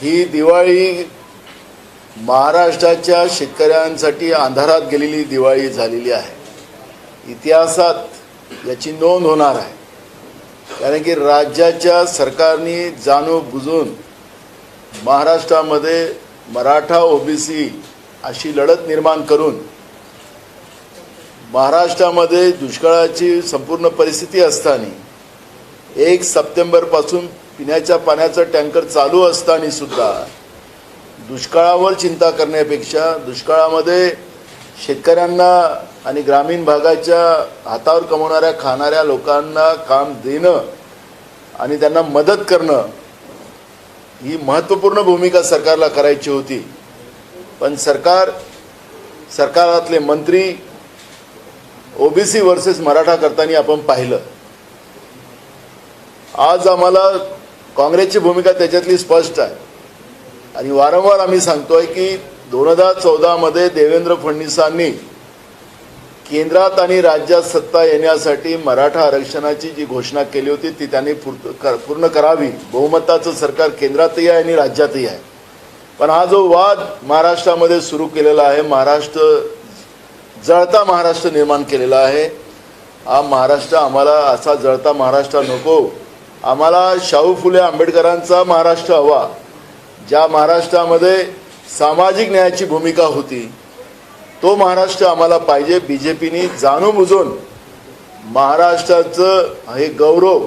ही दिवाळी महाराष्ट्राच्या शेतकऱ्यांसाठी अंधारात गेलेली दिवाळी झालेली आहे। इतिहासात याची नोंद होणार आहे, कारण की राज्याच्या सरकारने जाणून-बुजून महाराष्ट्रामध्ये मराठा ओबीसी अशी लढत निर्माण करून महाराष्ट्रामध्ये दुष्काळाची संपूर्ण परिस्थिती असताना 1 सप्टेंबरपासून पिण्याच्या पाण्याचा टँकर चालू असताना सुद्धा दुष्काळावर चिंता करण्यापेक्षा दुष्काळामध्ये शेतकऱ्यांना आणि ग्रामीण भागाच्या हातावर कमवणाऱ्या खाणाऱ्या लोकांना काम देणं आणि त्यांना मदत करणं ही महत्त्वपूर्ण भूमिका सरकारला करायची होती। पण सरकारातले मंत्री ओबीसी वर्सेस मराठा करताना आपण पाहिलं। आज आम्हाला काँग्रेसची भूमिका त्याच्यातली स्पष्ट आहे आणि वारंवार आम्ही सांगतोय की 2014 मध्ये देवेंद्र फडणवीसांनी केंद्रात आणि राज्यात सत्ता येण्यासाठी मराठा आरक्षणाची जी घोषणा केली होती ती त्यांनी पूर्ण करावी। बहुमताचं सरकार केंद्रातही आहे आणि राज्यातही आहे। पण हा जो वाद महाराष्ट्रामध्ये सुरू केलेला आहे, जळता महाराष्ट्र निर्माण केलेला आहे, हा महाराष्ट्र आम्हाला असा जळता महाराष्ट्र नको। आम्हाला शाहू फुले आंबेडकरांचा महाराष्ट्र हवा, ज्या महाराष्ट्रामध्ये सामाजिक न्यायाची भूमिका होती, तो महाराष्ट्र आम्हाला पाहिजे। बीजेपीने जाणून-बुजून महाराष्ट्राचं हे गौरव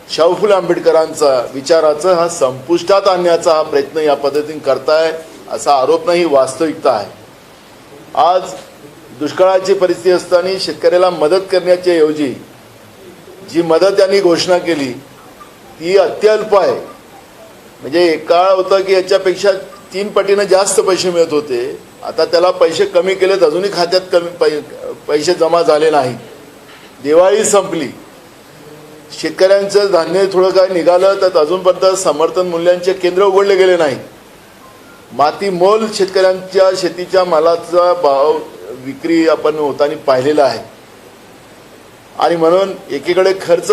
शाहू फुले आंबेडकरांचा विचाराचा हा संपुष्टात आणण्याचा हा प्रयत्न या पद्धतीने करताय, असा आरोप नाही, वास्तविकता आहे। आज दुष्काळाची परिस्थिती असताना शेतकऱ्याला मदत करण्याच्या ऐवजी जी मदत यांनी घोषणा केली ती अत्यल्प आहे। म्हणजे एक काळ होता की याच्यापेक्षा 3 पटीने जास्त पैसे मिळत होते, आता त्याला पैसे कमी केलेत, अजूनही खात्यात कमी पैसे जमा झाले नाहीत। दिवाळी संपली, शेतकऱ्यांचं धान्य थोडं काय निघालं तर अजूनपर्यंत समर्थन मूल्यांचे केंद्र उघडले गेले नाहीत। माती मोल शेतकऱ्यांच्या शेतीच्या मालाचा भाव विक्री आपण होताना पाहिलेला आहे आणि म्हणून एकीकडे खर्च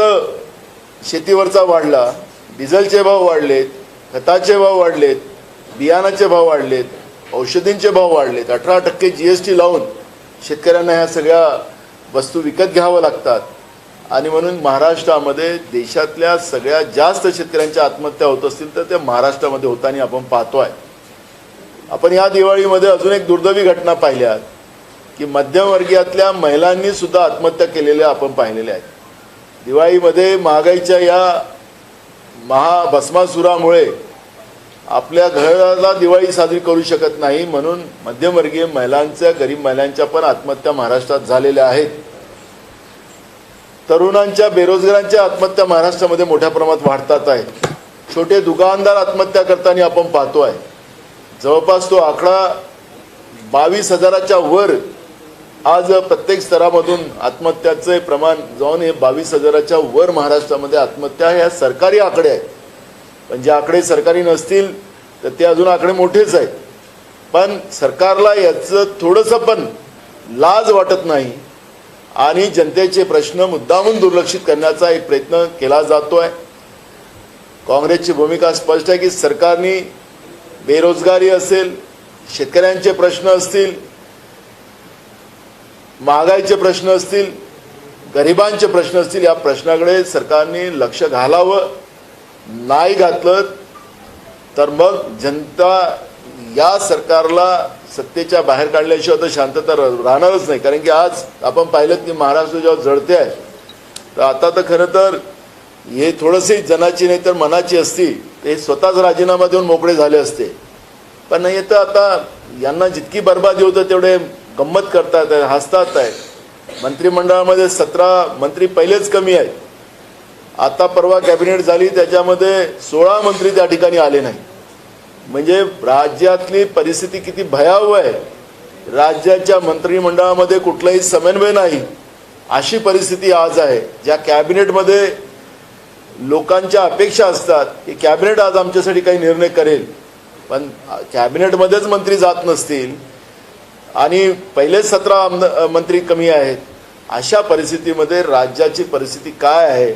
शेतीवरचा वाढला, डिझेलचे भाव वाढलेत, खताचे भाव वाढलेत, बियाणाचे भाव वाढलेत, औषधींचे भाव वाढलेत, 18% GST लावून शेतकऱ्यांना ह्या सगळ्या वस्तू विकत घ्याव्या लागतात आणि म्हणून महाराष्ट्रामध्ये देशातल्या सगळ्यात जास्त शेतकऱ्यांच्या आत्महत्या होत असतील तर ते महाराष्ट्रामध्ये होताना आपण पाहतोय। आपण या दिवाळीमध्ये अजून एक दुर्दैवी घटना पाहिल्या की मध्यमवर्गीयातल्या महिलांनी सुद्धा आत्महत्या केलेल्या आपण पाहिलेल्या आहेत। दिवाळीमध्ये महागाईच्या या महाभस्मासुरामुळे आपल्या घराला दिवाळी साजरी करू शकत नाही, म्हणून मध्यमवर्गीय महिलांच्या, गरीब महिलांच्या पण आत्महत्या महाराष्ट्रात झालेल्या आहेत। तरुणांच्या, बेरोजगारांच्या आत्महत्या महाराष्ट्रामध्ये मोठ्या प्रमाणात वाढतात आहेत। छोटे दुकानदार आत्महत्या करताना आपण पाहतोय। जवळपास तो आकडा 22,000च्या वर आज प्रत्येक स्तरामधून आत्महत्याचे प्रमाण जाऊन हे 22,000च्या वर महाराष्ट्रामध्ये आत्महत्या ह्या सरकारी आकडे आहेत। पण जे आकडे सरकारी नसतील तर ते अजून आकडे मोठेच आहेत। पण सरकारला याचं थोडंसं पण लाज वाटत नाही आणि जनतेचे प्रश्न मुद्दामून दुर्लक्षित करण्याचा एक प्रयत्न केला जातोय। काँग्रेसची भूमिका स्पष्ट आहे की सरकारने बेरोजगारी असेल, शेतकऱ्यांचे प्रश्न असतील, महागाईचे प्रश्न असतील, गरिबांचे प्रश्न असतील, या प्रश्नाकडे सरकारने लक्ष घालावं। नाही घातलं तर मग जनता या सरकारला सत्तेच्या बाहेर काढल्याशिवाय तर शांतता राहणारच नाही। कारण की आज आपण पाहिलं की महाराष्ट्र जेव्हा जळते आहे तर आता तर खरं तर हे थोडंसे जनाची नाही तर मनाची असती ते स्वतःच राजीनामा देऊन मोकळे झाले असते। पण नाही तर आता यांना जितकी बर्बादी होतं तेवढे गंमत करतात, हसतात आहेत। मंत्रिमंडळामध्ये 17 मंत्री पहिलेच कमी आहेत, आता परवा कॅबिनेट झाली त्याच्यामध्ये 16 मंत्री त्या ठिकाणी आले नाही। म्हणजे राज्यातली परिस्थिती किती भयावह आहे। राज्याच्या मंत्रिमंडळामध्ये कुठलाही समन्वय नाही अशी परिस्थिती आज आहे। ज्या कॅबिनेटमध्ये लोकांच्या अपेक्षा असतात की कॅबिनेट आज आमच्यासाठी काही निर्णय करेल, पण कॅबिनेटमध्येच मंत्री जात नसतील आणि पहिले 17 मंत्री कमी आहेत, अशा परिस्थितीमध्ये राज्याची परिस्थिती काय आहे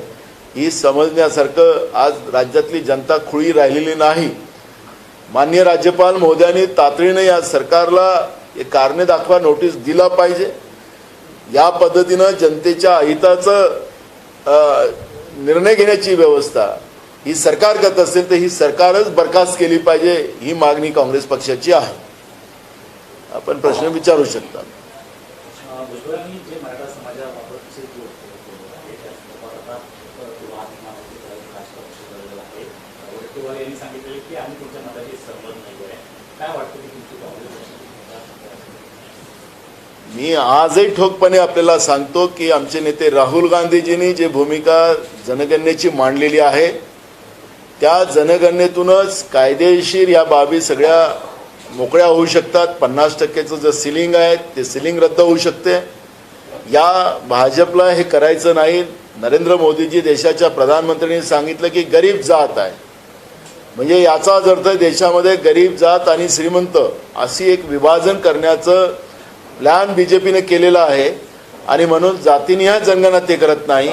ही समजण्यासारखं आज राज्यातली जनता खुळी राहिलेली नाही। माननीय राज्यपाल महोदयांनी तातडीने या सरकारला एक कारणे दाखवा नोटीस दिला पाहिजे. या पद्धतीनं जनतेच्या हिताचं निर्णय घेण्याची व्यवस्था ही सरकार करत असेल तर ही सरकारच बरखास्त केली पाहिजे, ही मागणी काँग्रेस पक्षाची आहे. आपण प्रश्न विचारू शकता. भुजबळांनी जे मराठा समाजाबाबतचे जे वक्तव्य आहे त्या संदर्भात आता आहे. वडेट्टीवार यांनी सांगितले की आम्ही तुमच्या मताशी सहमत नाही आहे. काय वाटतं की तुमची काँग्रेस? मी आजही ठोकपणे आपल्याला सांगतो की आमचे नेते राहुल गांधीजींनी जे भूमिका जनगणनेची मांडलेली आहे त्या जनगणनेतूनच कायदेशीर या बाबी सगळ्या मोकळ्या होऊ शकतात. 50%चं जे सिलिंग आहे ते सिलिंग रद्द होऊ शकते. या भाजपला हे करायचं नाही. नरेंद्र मोदीजी देशाच्या प्रधानमंत्र्यांनी सांगितलं की गरीब जात आहे, म्हणजे याचा अर्थ देशामध्ये गरीब जात आणि श्रीमंत अशी एक विभाजन करण्याचं प्लॅन बीजेपीने केलेला आहे आणि म्हणून जातीनिहाय जनगणना ते करत नाही.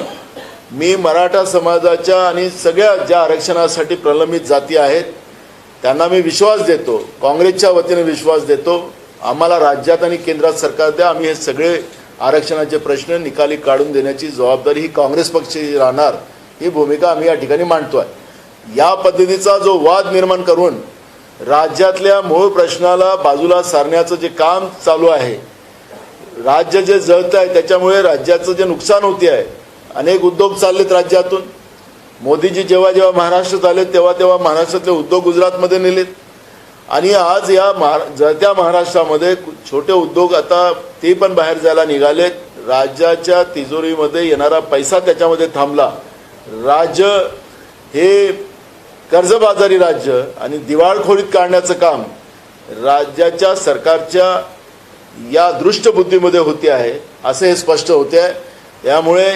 मी मराठा समाजाच्या आणि सगळ्या ज्या आरक्षणासाठी प्रलंबित जाती आहेत त्यांना मी विश्वास देतो, काँग्रेसच्या वतीने विश्वास देतो. आम्हाला राज्यात आणि केंद्रात सरकार द्या, आम्ही हे सगळे आरक्षणाचे प्रश्न निकाली काढून देण्याची जबाबदारी ही काँग्रेस पक्षाची राहणार, ही भूमिका आम्ही या ठिकाणी मांडतोय. या पद्धतीचा जो वाद निर्माण करून राज्यातल्या मूळ प्रश्नाला बाजूला सारण्याचं जे काम चालू आहे, राज्य जे जळत आहे त्याच्यामुळे राज्याचं जे नुकसान होते आहे, अनेक उद्योग चाललेत राज्यातून. मोदीजी जेव्हा जेव्हा महाराष्ट्रात आले तेव्हा तेव्हा महाराष्ट्रातले उद्योग गुजरातमध्ये नेलेत आणि आज या जळत्या महाराष्ट्रामध्ये छोटे उद्योग आता ते पण बाहेर जायला निघालेत. राज्याच्या तिजोरीमध्ये येणारा पैसा त्याच्यामध्ये थांबला. राज्य हे कर्जबाजारी राज्य आणि दिवाळखोरीत काढण्याचं काम राज्याच्या सरकारच्या या दृष्टबुद्धीमध्ये होते आहे, असं हे स्पष्ट होते आहे. त्यामुळे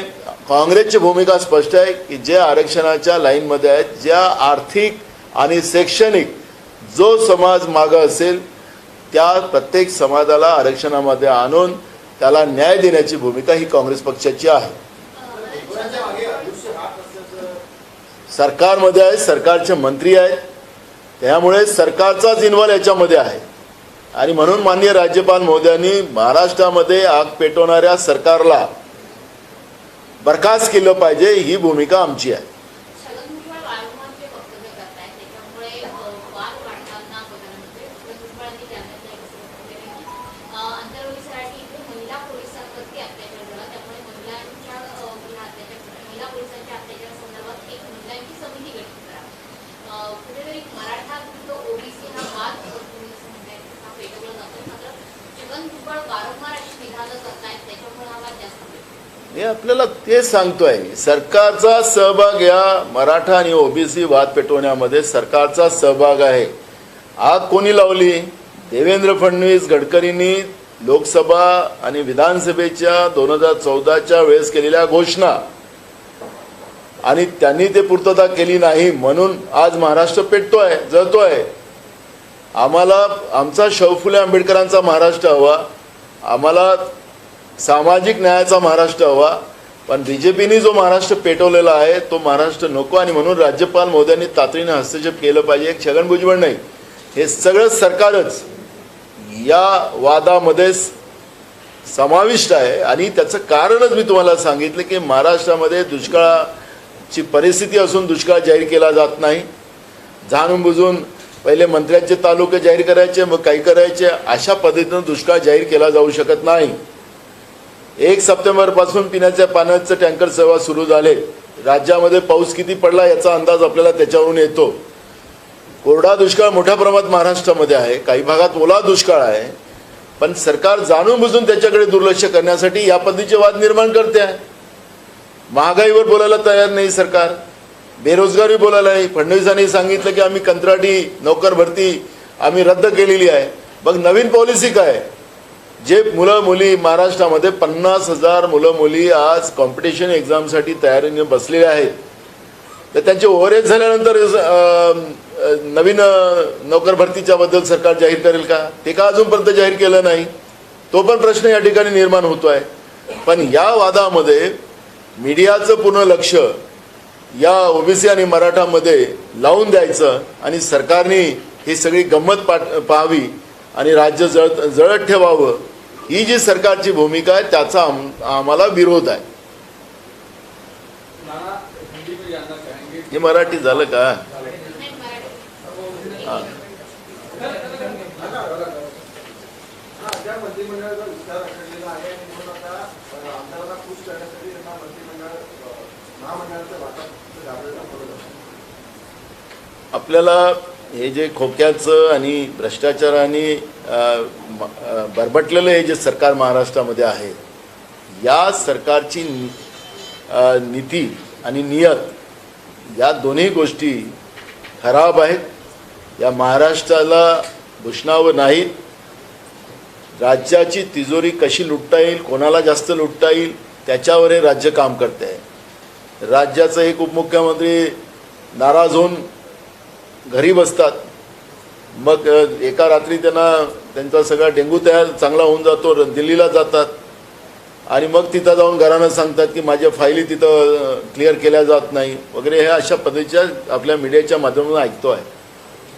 काँग्रेसची भूमिका स्पष्ट आहे की जे आरक्षणाच्या लाईनमध्ये आहेत, ज्या आर्थिक आणि शैक्षणिक जो समाज मागं असेल त्या प्रत्येक समाजाला आरक्षणामध्ये आणून त्याला न्याय देण्याची भूमिका ही काँग्रेस पक्षाची आहे. सरकारमध्ये आहे, सरकारचे मंत्री आहेत, त्यामुळे सरकारचाच इन्व्हॉल्व याच्यामध्ये आहे आणि म्हणून माननीय राज्यपाल महोदयांनी महाराष्ट्रामध्ये आग पेटवणाऱ्या सरकारला बरखास्त केलं पाहिजे, ही भूमिका आमची आहे. मी आपल्याला ते सांगतोय, सरकारचा सहभाग या मराठा आणि ओबीसी वाद पेटवण्यामध्ये सरकारचा सहभाग आहे. आग कोणी लावली? देवेंद्र फडणवीस गडकरींनी लोकसभा आणि विधानसभेच्या 2014च्या वेळेस केलेल्या घोषणा आणि त्यांनी ते पूर्तता केली नाही म्हणून आज महाराष्ट्र पेटतोय, जळतोय. आम्हाला आमचा शाहू फुले आंबेडकरांचा महाराष्ट्र हवा, आम्हाला सामाजिक न्यायाचा महाराष्ट्र हवा, पण बीजेपीने जो महाराष्ट्र पेटवलेला आहे तो महाराष्ट्र नको आणि म्हणून राज्यपाल महोदयांनी तातडीने हस्तक्षेप केलं पाहिजे. एक छगन भुजबळ नाही, हे सगळं सरकारच या वादामध्ये समाविष्ट आहे आणि त्याचं कारणच मी तुम्हाला सांगितलं की महाराष्ट्रामध्ये दुष्काळाची परिस्थिती असून दुष्काळ जाहीर केला जात नाही. जाणून बुजून पहिले मंत्र्यांचे तालुके जाहीर करायचे, मग काही करायचे, अशा पद्धतीनं दुष्काळ जाहीर केला जाऊ शकत नाही. 1 सप्टेंबरपासून पिण्याच्या पाण्याचे टँकर सेवा सुरू झाले. राज्यामध्ये पाऊस किती पडला याचा अंदाज आपल्याला त्याच्यावरून येतो. कोरडा दुष्काळ मोठ्या प्रमाणात महाराष्ट्रामध्ये आहे, काही भागात ओला दुष्काळ आहे, पण सरकार जाणून बुजून त्याच्याकडे दुर्लक्ष करण्यासाठी या पद्धतीचे वाद निर्माण करते आहे. महागाईवर बोलायला तयार नाही सरकार, बेरोजगारी बोलायला नाही. फडणवीसांनी सांगितलं की आम्ही कंत्राटी नोकर भरती आम्ही रद्द केलेली आहे. मग नवीन पॉलिसी काय? जे मुलं मुली महाराष्ट्रामध्ये 50,000 मुलं मुली आज कॉम्पिटिशन एक्झामसाठी तयारीने बसलेले आहेत, तर त्यांचे ओव्हरेज झाल्यानंतर नवीन नोकर भरतीच्या बद्दल सरकार जाहीर करेल का? ते का अजूनपर्यंत जाहीर केलं नाही? तो पण प्रश्न या ठिकाणी निर्माण होतो आहे. पण या वादामध्ये मीडियाचं पूर्ण लक्ष या ओबीसी आणि मराठामध्ये लावून द्यायचं आणि सरकारने ही सगळी गंमत पाहावी आणि राज्य जळत ठेवावं, ही जी सरकारची भूमिका आहे त्याचा आम्हाला विरोध आहे. हे मराठी झालं का? हां. ज्या मंत्रिमंडळाचा विस्तार आखलेला आहे आणि म्हणून आता आमदारांना खुश करण्यासाठी त्यांना महामंडळाचं वाटप गाभ्यात दाखवलं जातं. आपल्याला हे जे खोक्याचं आणि भ्रष्टाचाराने बरबटलेलं हे जे सरकार महाराष्ट्रामध्ये आहे, या सरकारची नीती आणि नियत या दोन्ही गोष्टी खराब आहेत. या महाराष्ट्राला भूषणावं नाहीत. राज्याची तिजोरी कशी लुटता येईल, कोणाला जास्त लुटता येईल, त्याच्यावर हे राज्य काम करते आहे. राज्याचा एक उपमुख्यमंत्री नाराज होऊन घरी बसतात, मग एका रात्री त्यांचा सगळा डेंगू चांगला होऊन जातो, दिल्लीला जातात आणि मग तिथं जाऊन घरानं सांगतात की माझ्या फायली तिथं क्लिअर केल्या जात नाही वगैरे. हे अशा पद्धतीच्या आपल्या मीडियाच्या माध्यमातून ऐकतो आहे.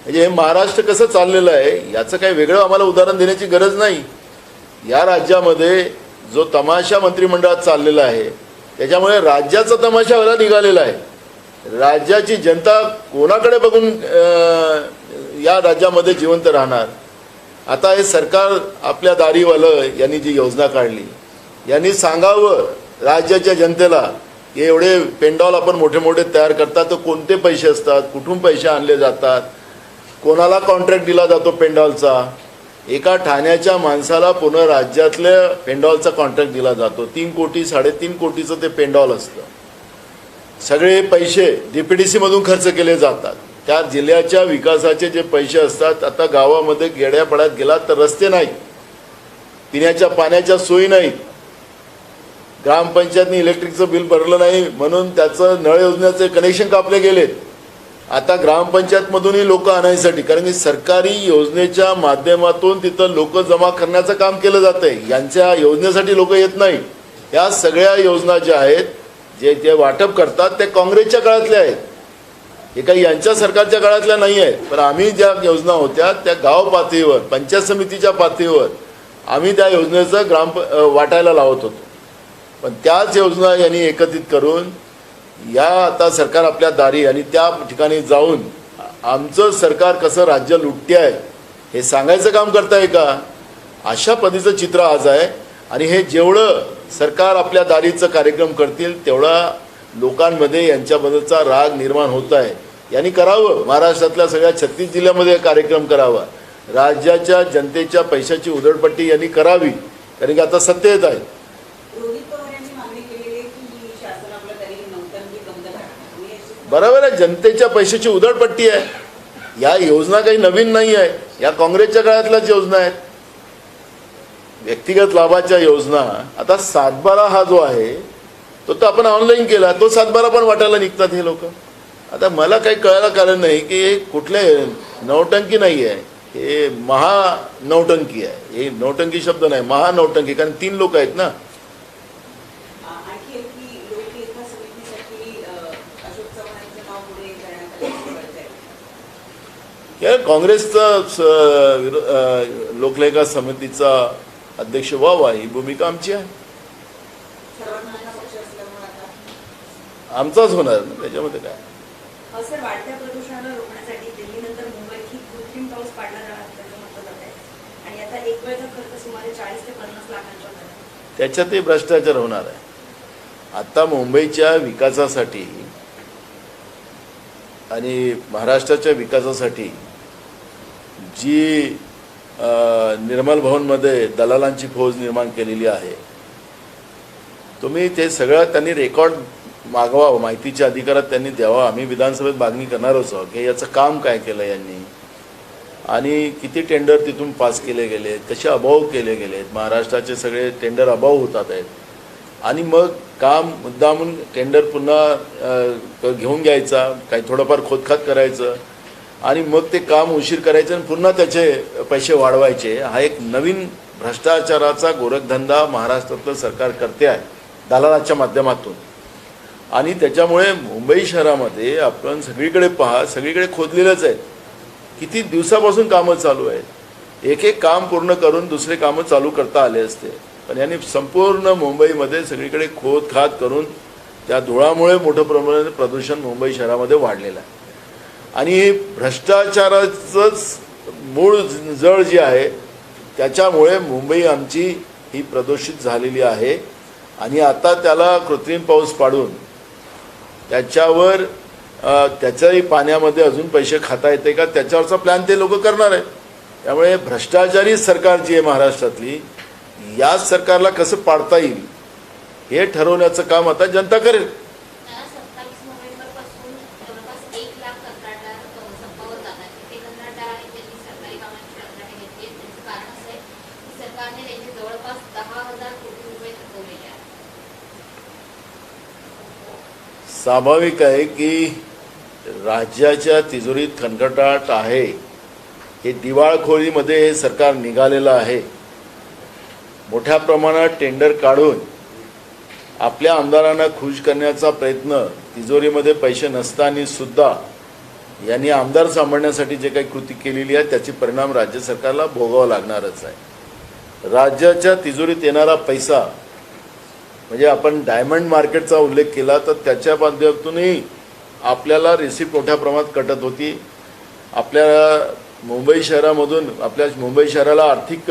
म्हणजे हे महाराष्ट्र कसं चाललेलं आहे याचं काही वेगळं आम्हाला उदाहरण देण्याची गरज नाही. या राज्यामध्ये जो तमाशा मंत्रिमंडळात चाललेला आहे त्याच्यामुळे राज्याचा तमाशा व्हायला निघालेला आहे. राज्याची जनता कोणाकडे बघून या राज्यामध्ये जिवंत राहणार? आता हे सरकार आपल्या दारीवालं यांनी जी योजना काढली, यांनी सांगावं राज्याच्या जनतेला की एवढे पेंडॉल आपण मोठे मोठे तयार करतात, तर कोणते पैसे असतात, कुठून पैसे आणले जातात, कोणाला कॉन्ट्रॅक्ट दिला जातो पेंडॉलचा. एका ठाण्याच्या माणसाला पूर्ण राज्यातल्या पेंडॉलचा कॉन्ट्रॅक्ट दिला जातो. 3 कोटी 3.5 कोटीचं ते पेंडॉल असतं. सगळे पैसे DPDC मधून खर्च केले जातात. त्या जिल्ह्याच्या विकासाचे जे पैसे असतात, आता गावामध्ये गेड्यापाड्यात गेलात तर रस्ते नाहीत, पिण्याच्या पाण्याच्या सोयी नाहीत, ग्रामपंचायतनी इलेक्ट्रिकचं बिल भरलं नाही म्हणून त्याचं नळ योजनेचे कनेक्शन कापले गेलेत. आता ग्रामपंचायतमधूनही लोक आणायसाठी, कारण की सरकारी योजनेच्या माध्यमातून तिथं लोक जमा करण्याचं काम केलं जात आहे. यांच्या योजनेसाठी लोक येत नाही. या सगळ्या योजना ज्या आहेत, जे वाटप करतात ते काँग्रेसच्या काळातल्या आहेत, हे काही यांच्या सरकारच्या काळातल्या नाही आहेत. पण आम्ही ज्या योजना होत्या त्या गाव पातळीवर, पंचायत समितीच्या पातळीवर आम्ही त्या योजनेचं वाटायला लावत होतो. पण त्याच योजना यांनी एकत्रित करून या आता सरकार आपल्या दारी आणि त्या ठिकाणी जाऊन आमचं सरकार कसं राज्य लुटते आहे हे सांगायचं काम करताय का? अशा पद्धतीचं चित्र आज आहे. आणि हे जेवढं सरकार आपल्या दारीचं कार्यक्रम करतील तेवढा लोकांमध्ये यांच्याबद्दलचा राग निर्माण होत आहे. यांनी करावं, महाराष्ट्रातल्या सगळ्या 36 जिल्ह्यामध्ये कार्यक्रम करावा. राज्याच्या जनतेच्या पैशाची उधळपट्टी यांनी करावी, कारण की आता सत्तेत आहे. बरोबर आहे, जनतेच्या पैशाची उधळपट्टी आहे. या योजना काही नवीन नाही आहे, या काँग्रेसच्या काळातल्याच योजना आहेत. व्यक्तिगत लाभाच्या योजना. आता 7/12 हा जो आहे तो आपण ऑनलाईन केला, तो 7/12 पण वाटायला निघतात हे लोक. आता मला काही कळायला कारण नाही की हे कुठले नौटंकी नाही आहे, हे महानौटंकी आहे. हे नौटंकी शब्द नाही, महानौटंकी, कारण 3 लोक आहेत ना. या काँग्रेसचा लोकलेखा समितीचा अध्यक्ष व्हावा ही भूमिका आमची आहे. आमचाच होणार ना, त्याच्यामध्ये काय. सर, वाढत्या प्रदूषणाला रोखण्यासाठी दिल्लीनंतर मुंबईत ही कृत्रिम पाऊस पाडला जाणार असल्याचं म्हटलं जात आहे. आणि आता एक वेळचा खर्च सुमारे 40 ते 50 लाखांच्या वर. त्याच्यातही भ्रष्टाचार होणार आहे. आता मुंबईच्या विकासासाठी आणि महाराष्ट्राच्या विकासासाठी जी निर्मल भवनमध्ये दलालांची फौज निर्माण केलेली आहे, तुम्ही ते सगळं त्यांनी रेकॉर्ड मागवा, माहितीच्या अधिकारात त्यांनी द्यावा. आम्ही विधानसभेत मागणी करणारच आहोत की याचं काम काय केलं यांनी आणि किती टेंडर तिथून पास केले गेले, कसे अभाव केले गेलेत. महाराष्ट्राचे सगळे टेंडर अभाव होतात आहेत आणि मग काम मुद्दामून टेंडर पुन्हा घेऊन घ्यायचा, काही थोडंफार खोदखात करायचं आणि मग ते काम उशीर करायचं आणि पुन्हा त्याचे पैसे वाढवायचे. हा एक नवीन भ्रष्टाचाराचा गोरखधंदा महाराष्ट्रातलं सरकार करते आहे दलालाच्या माध्यमातून. आणि त्याच्यामुळे मुंबई शहरामध्ये आपण सगळीकडे पहा, सगळीकडे खोदलेलंच आहे. किती दिवसापासून कामं चालू आहेत. एक एक काम पूर्ण करून दुसरे कामं चालू करता आले असते, पण यांनी संपूर्ण मुंबईमध्ये सगळीकडे खोदखाद करून त्या धुळामुळे मोठ्या प्रमाणात प्रदूषण मुंबई शहरामध्ये वाढलेलं आहे. आणि भ्रष्टाचाराचंच मूळ जळ जी आहे त्याच्यामुळे मुंबई आमची ही प्रदूषित झालेली आहे. आणि आता त्याला कृत्रिम पाऊस पाडून त्याच्यावर त्याच्याही पाण्यामध्ये अजून पैसे खाता येते का त्याच्यावरचा प्लॅन ते लोक करणार आहेत. त्यामुळे भ्रष्टाचारी सरकार जी आहे महाराष्ट्रातली, याच सरकारला कसं पाडता येईल हे ठरवण्याचं काम आता जनता करेल. 27 नोव्हेंबरपासून जवळपास 1 लाख कंत्राटदार संपावर जात आहेत. ते कंत्राटदार आहेत त्यांनी सरकारी कामांची कंत्राटे घेतली आहेत. त्याचं कारण असं आहे की सरकारने त्यांचे जवळपास 10,000 कोटी रुपये थकवलेले आहेत. स्वाभाविक आहे की राज्याच्या तिजोरीत खणखटाट आहे. हे दिवाळखोरीमध्ये हे सरकार निघालेलं आहे. मोठ्या प्रमाणात टेंडर काढून आपल्या आमदारांना खुश करण्याचा प्रयत्न, तिजोरीमध्ये पैसे नसताना सुद्धा यांनी आमदार सांभाळण्यासाठी जे काही कृती केलेली आहे त्याचे परिणाम राज्य सरकारला भोगावं लागणारच आहे. राज्याच्या तिजोरीत येणारा पैसा म्हणजे आपण डायमंड मार्केटचा उल्लेख केला तर त्याच्या माध्यमातूनही आपल्याला रिसिप्ट मोठ्या प्रमाणात कटत होती. आपल्या मुंबई शहरामधून आपल्या मुंबई शहराला आर्थिक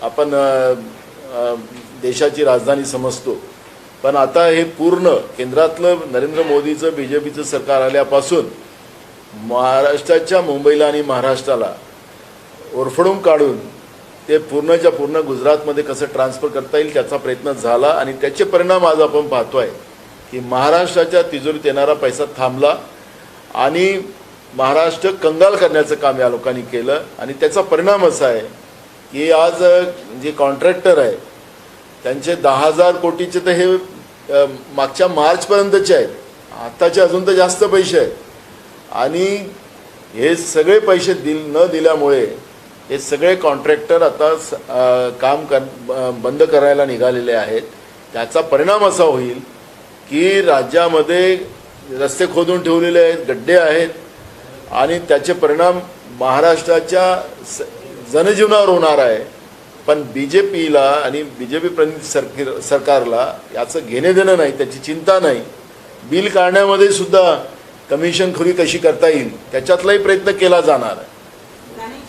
आपण देशाची राजधानी समजतो, पण आता हे पूर्ण केंद्रातलं नरेंद्र मोदीचं BJPचं सरकार आल्यापासून महाराष्ट्राच्या मुंबईला आणि महाराष्ट्राला ओरफडून काढून ते पूर्णच्या पूर्ण गुजरातमध्ये कसं ट्रान्सफर करता येईल त्याचा प्रयत्न झाला. आणि त्याचे परिणाम आज आपण पाहतोय की महाराष्ट्राच्या तिजोरीत येणारा पैसा थांबला आणि महाराष्ट्र कंगाल करण्याचं काम या लोकांनी केलं. आणि त्याचा परिणाम असा आहे की आज जे कॉन्ट्रॅक्टर आहे त्यांचे 10,000 कोटीचे तर हे मागच्या मार्चपर्यंतचे आहेत, आत्ताचे अजून तर जास्त पैसे आहेत. आणि हे सगळे पैसे न दिल्यामुळे हे सगळे कॉन्ट्रॅक्टर आता काम बंद करायला निघालेले आहेत. त्याचा परिणाम असा होईल की राज्यामध्ये रस्ते खोदून ठेवलेले आहेत, गड्डे आहेत आणि त्याचे परिणाम महाराष्ट्राच्या जनजीवनावर होणार आहे. पण BJPला आणि BJP प्रणित सरकारला याचं घेणे देणं नाही, त्याची चिंता नाही. बिल काढण्यामध्ये सुद्धा कमिशनखोरी कशी करता येईल त्याच्यातलाही प्रयत्न केला जाणार आहे.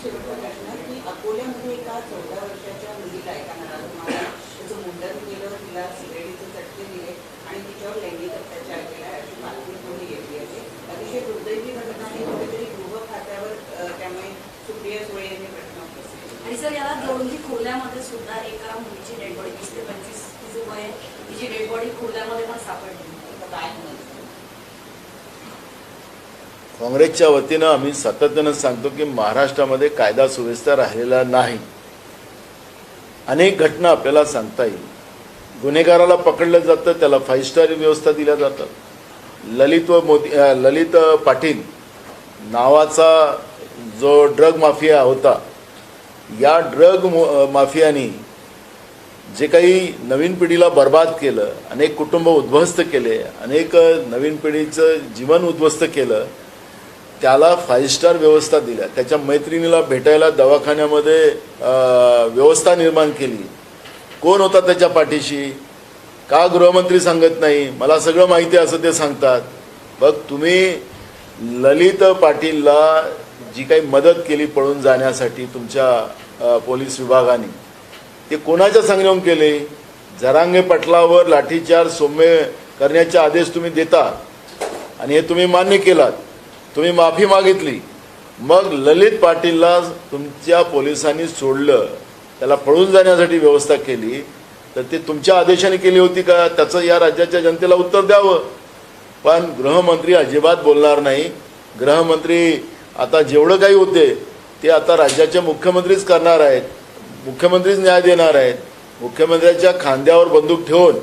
शेवटचा प्रश्न की अकोल्यामध्ये एका 14 वर्षाच्या मुलीला एका नराधमाने तिचं मुंडन केलं, तिला सिगरेटचे चटके दिले आणि तिच्यावर लैंगिक अत्याचार केला अशी बातमी कोणी घेतली आहे. अतिशय दुर्दैवी घटना आहे. कुठेतरी गृह खात्यावर त्यामुळे सुप्रिया सुळे यांनी प्रश्न उपस्थित. आणि सर याला जोडून खोल्यामध्ये सुद्धा एका मुलीची डेड बॉडी 20 ते 25 तिचं वय, तिची डेड बॉडी खोल्यामध्ये पण सापडली. काय म्हणत काँग्रेसच्या वतीनं आम्ही सातत्यानं सांगतो की महाराष्ट्रामध्ये कायदा सुव्यवस्था राहिलेला नाही. अनेक घटना आपल्याला सांगता येईल. गुन्हेगाराला पकडलं जातं, त्याला 5 स्टार व्यवस्था दिल्या जातात. ललित पाटील नावाचा जो ड्रग माफिया होता, या ड्रग माफियानी जे काही नवीन पिढीला बर्बाद केलं, अनेक कुटुंब उद्ध्वस्त केले, अनेक नवीन पिढीचं जीवन उद्ध्वस्त केलं, त्याला 5 स्टार व्यवस्था दिल्या. त्याच्या मैत्रिणीला भेटायला दवाखान्यामध्ये व्यवस्था निर्माण केली. कोण होता त्याच्या पाठीशी? का गृहमंत्री सांगत नाही? मला सगळं माहिती आहे असं ते सांगतात. बघ, तुम्ही ललित पाटीलला जी काही मदत केली पळून जाण्यासाठी तुमच्या पोलीस विभागाने, ते कोणाच्या सांगण्यावरून केले? जरांगे पाटलावर लाठीचार्ज सौम्य करण्याचे आदेश तुम्ही देता आणि हे तुम्ही मान्य केलात, तुम्ही माफी मागितली. मग ललित पाटीलला तुमच्या पोलिसांनी सोडलं, त्याला पळून जाण्यासाठी व्यवस्था केली, तर ते तुमच्या आदेशाने केली होती का? त्याचं या राज्याच्या जनतेला उत्तर द्यावं. पण गृहमंत्री अजिबात बोलणार नाही. गृहमंत्री आता जेवढं काही होते ते आता राज्याचे मुख्यमंत्रीच करणार आहेत, मुख्यमंत्रीच न्याय देणार आहेत. मुख्यमंत्र्याच्या खांद्यावर बंदूक ठेवून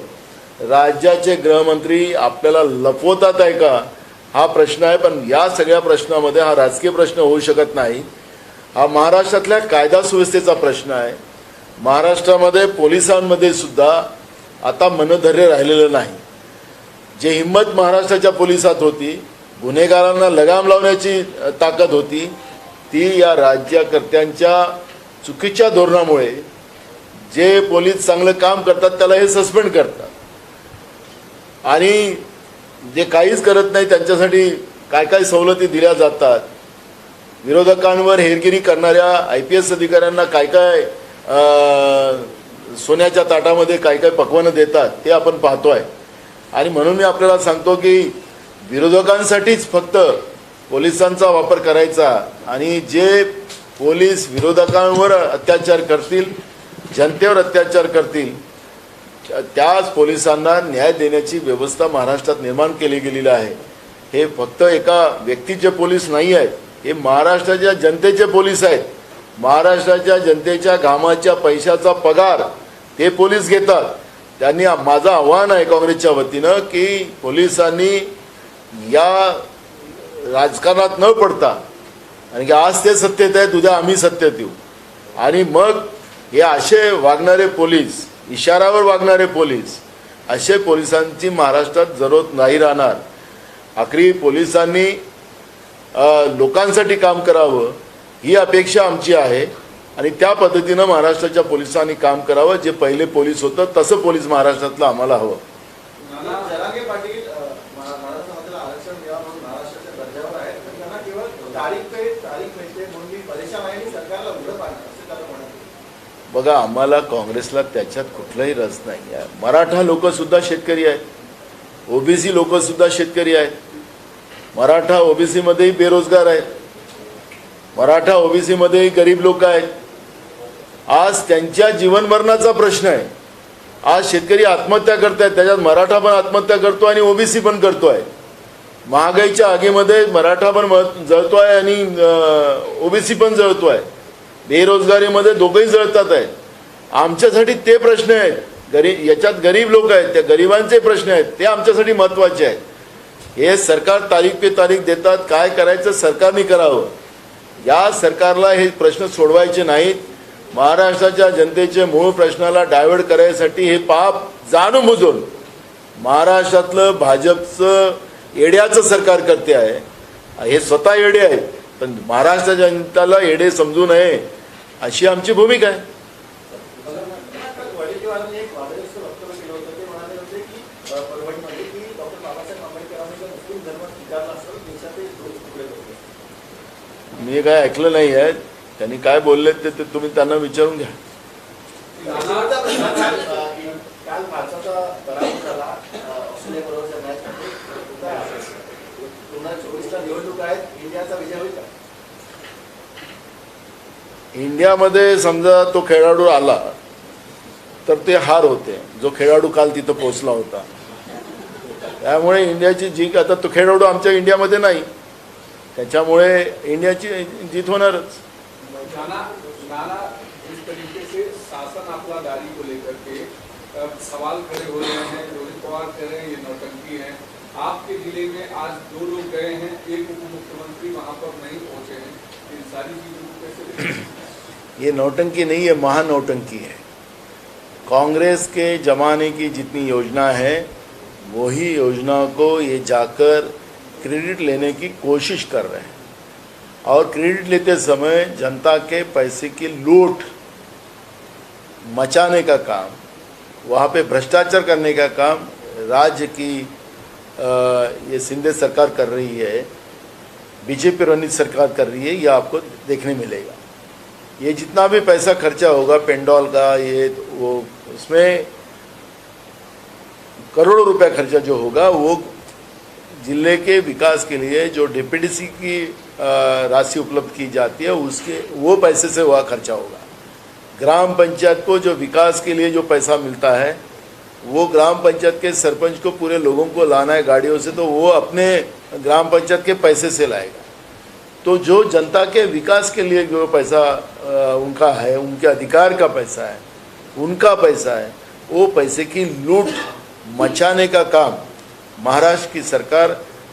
राज्याचे गृहमंत्री आपल्याला लपवतात आहे का हा प्रश्न आहे. पण या सगळ्या प्रश्नामध्ये हा राजकीय प्रश्न होऊ शकत नाही. हा महाराष्ट्रातल्या कायदा सुव्यवस्थेचा प्रश्न आहे. महाराष्ट्रामध्ये पोलिसांमध्ये सुद्धा आता मनधैर्य राहिलेलं नाही. जे हिंमत महाराष्ट्राच्या पोलिसात होती, गुन्हेगारांना लगाम लावण्याची ताकद होती, ती या राज्यकर्त्यांच्या चुकीच्या धोरणामुळे जे पोलीस चांगलं काम करतात त्याला हे सस्पेंड करतात आणि जे काहीच करत नाही त्यांच्यासाठी काय काय सवलती दिल्या जातात. विरोधकांवर हेरगिरी करणाऱ्या IPS अधिकाऱ्यांना काय काय सोन्याच्या ताटामध्ये काय काय पक्वानं देतात ते आपण पाहतोय. आणि म्हणून मी आपल्याला सांगतो की विरोधकांसाठीच फक्त पोलिसांचा वापर करायचा आणि जे पोलीस विरोधकांवर अत्याचार करतील, जनतेवर अत्याचार करतील, त्याच पोलिसांना न्याय देण्याची व्यवस्था महाराष्ट्रात निर्माण केली गेलेली आहे. हे फक्त एका व्यक्तीचे पोलीस नाही आहेत, हे महाराष्ट्राच्या जनतेचे पोलीस आहेत. महाराष्ट्राच्या जनतेच्या घामाच्या पैशाचा पगार ते पोलीस घेतात. त्यांनी माझं आव्हान आहे काँग्रेसच्या वतीनं की पोलिसांनी या राजकारणात न पडता, आणि की आज ते सत्तेत आहेत उद्या आम्ही सत्तेत येऊ, आणि मग हे असे वागणारे पोलीस, इशारावर वागणारे पोलीस, असे पोलिसांची महाराष्ट्रात जरूरत नाही राहणार. आखरी पोलिसांनी लोकांसाठी काम करावं ही अपेक्षा आमची आहे आणि त्या पद्धतीनं महाराष्ट्राच्या पोलिसांनी काम करावं. जे पहिले पोलीस होतं तसं पोलीस महाराष्ट्रातलं आम्हाला हवं. जरांगे पाटील मराठा समाजाला आरक्षण द्यावं म्हणून महाराष्ट्राच्या दर्जावर आहेत, पण त्यांना केवळ तारीख मिळते म्हणून मी परेशान आहे आणि सरकारला उघडं पाडणार असं त्याला म्हणाले. बघा, आम्हाला काँग्रेसला त्याच्यात कुठलाही रस नाही आहे. मराठा लोक सुद्धा शेतकरी आहेत, OBC लोक सुद्धा शेतकरी आहेत, मराठा OBC मध्येही बेरोजगार आहेत, मराठा OBC मध्येही गरीब लोक आहेत. आज त्यांच्या जीवनमरणाचा प्रश्न आहे. आज शेतकरी आत्महत्या करतायत, त्याच्यात मराठा पण आत्महत्या करतो आणि OBC पण करतोय. महागाईच्या आगीमध्ये मराठा पण जळतोय आणि OBC पण जळतोय. बेरोजगारीमध्ये दोघंही जळतात आहेत. आमच्यासाठी ते प्रश्न आहेत. याच्यात गरीब लोक आहेत, त्या गरिबांचे प्रश्न आहेत, ते आमच्यासाठी महत्त्वाचे आहेत. हे सरकार तारीख पे तारीख देतात, काय करायचं सरकारने करावं. या सरकारला हे प्रश्न सोडवायचे नाहीत. महाराष्ट्राच्या जनतेचे मूळ प्रश्नाला डायव्हर्ट करायसाठी हे पाप जाणून बुजून महाराष्ट्रातलं भाजपचं येड्याचं सरकार करते आहे. हे स्वतः येडे आहेत, पण महाराष्ट्राच्या जनतेला येडे समजू नये अशी आमची भूमिका आहे. वडेट्टीवारांनी एक वादग्रस्त वक्तव्य केलं होतं. ते म्हणाले होते की परभणीमध्ये की डॉक्टर बाबासाहेब आंबेडकरांनी जर मुस्लिम धर्म स्वीकारला असता तर देशाचे दोष तुकडे होते. मी काय ऐकलं नाही आहे. त्यांनी काय बोलले ते तुम्ही त्यांना विचारून घ्या. काल भारताचा पराभव झाला ऑस्ट्रेलियाबरोबरच्या मॅचमध्ये. 2024ला निवडणूक आहेत, इंडियाचा विजय होईल का? इंडियामध्ये समजा तो खेळाडू आला तर ते हार होते, जो खेळाडू काल तिथं पोहोचला होता. त्यामुळे इंडियाची जीत, आता तो खेळाडू आमच्या इंडियामध्ये नाही, त्याच्यामुळे इंडियाची जीत होणारच. नाना जिस तरीके से शासन आपलादारी को लेकर के सवाल खड़े हो रहे हैं, रोहित पवार कह रहे हैं ये नौटंकी है. आपके जिले में आज 2 लोग गए हैं, एक उप मुख्यमंत्री वहां पर नहीं पहुंचे हैं. इन सारी चीजों को कैसे? ये नौटंकी नहीं है, महानौटंकी है. कांग्रेस के जमाने की जितनी योजना है वही योजना को ये जाकर क्रेडिट लेने की कोशिश कर रहे हैं, और क्रेडिट लेते समय जनता के पैसे की लूट मचाने का काम, वहाँ पे भ्रष्टाचार करने का काम राज्य की ये शिंदे सरकार कर रही है, बीजेपी रणनीति सरकार कर रही है. ये आपको देखने मिलेगा. ये जितना भी पैसा खर्चा होगा पेंडॉल का, ये वो उसमें करोड़ों रुपया खर्चा जो होगा वो जिले के विकास के लिए जो DPDC की राशि उपलब्ध की जाती है उसके वो पैसे से वह खर्चा होगा. ग्राम पंचायत को जो विकास के लिए जो पैसा मिलता है वो ग्राम पंचायत के सरपंच को पूरे लोगों को लाना है गाड़ियों से, तो वो अपने ग्राम पंचायत के पैसे से लाएगा. तो जो जनता के विकास के लिए जो पैसा उनका है, उनके अधिकार का पैसा है, उनका पैसा है, वो पैसे की लूट मचाने का काम महाराष्ट्र की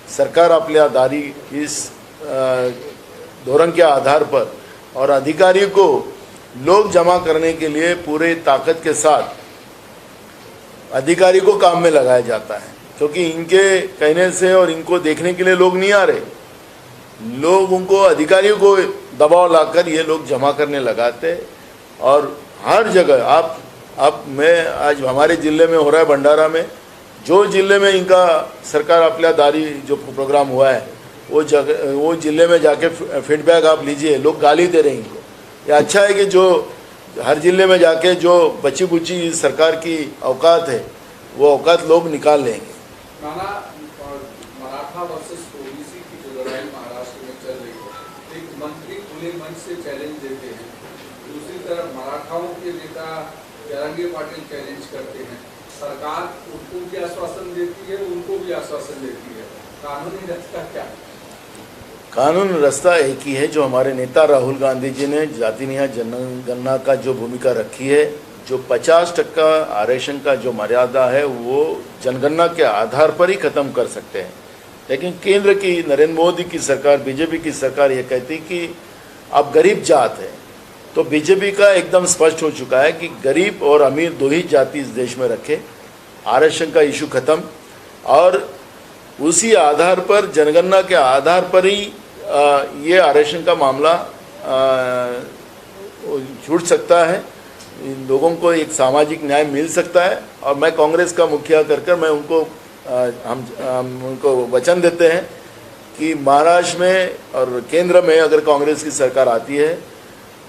सरकार आपल्या दारी इस धोरण के आधार पर और अधिकारी को लोग जमा करने के लिए पूरे ताकत के साथ अधिकारी को काम में लगाया जाता है. क्योंकि इनके कहने से और इनको देखने के लिए लोग नहीं आ रहे, लोग उनको अधिकारियों को दबाव लाकर ये लोग जमा करने लगाते। और हर जगह आप मैं आज हमारे जिले में हो रहा है भंडारा में, जो जिले में इनका सरकार आपल्या दारी जो प्रोग्राम हुआ है वो जिले में जाके फीडबैक आप लीजिए, लोग गाली दे रहे हैं इनको। ये अच्छा है कि जो हर जिले में जाके जो बची बुची सरकार की औकात है वो औकात लोग निकाल लेंगे। नाना, मराठा वर्सेस ओबीसी की जो लड़ाई महाराष्ट्र में चल रही है, एक मंत्री खुले मंच से चैलेंज देते हैं, दूसरी तरफ मराठाओं के नेता जरांगे पाटिल चैलेंज करते हैं। सरकार उनको भी आश्वासन देती है, उनको भी आश्वासन देती है, कानूनी रास्ता क्या है? कानून रास्ता एक ही है, जो हमारे नेता राहुल गांधी जी ने जाति न्याय जनगणना का जो भूमिका रखी है, जो 50% आरक्षण का जो मर्यादा है वो जनगणना के आधार पर ही खत्म कर सकते हैं। लेकिन केंद्र की नरेंद्र मोदी की सरकार, बीजेपी की सरकार ये कहती कि आप गरीब जात है, तो बीजेपी का एकदम स्पष्ट हो चुका है कि गरीब और अमीर दो ही जाति इस देश में रखे, आरक्षण का इशू खत्म, और उसी आधार पर जनगणना के आधार पर ही ये आरक्षण का मामला छूट सकता है, इन लोगों को एक सामाजिक न्याय मिल सकता है। और मैं कांग्रेस का मुखिया कर मैं उनको हम उनको वचन देते हैं कि महाराष्ट्र में और केंद्र में अगर कांग्रेस की सरकार आती है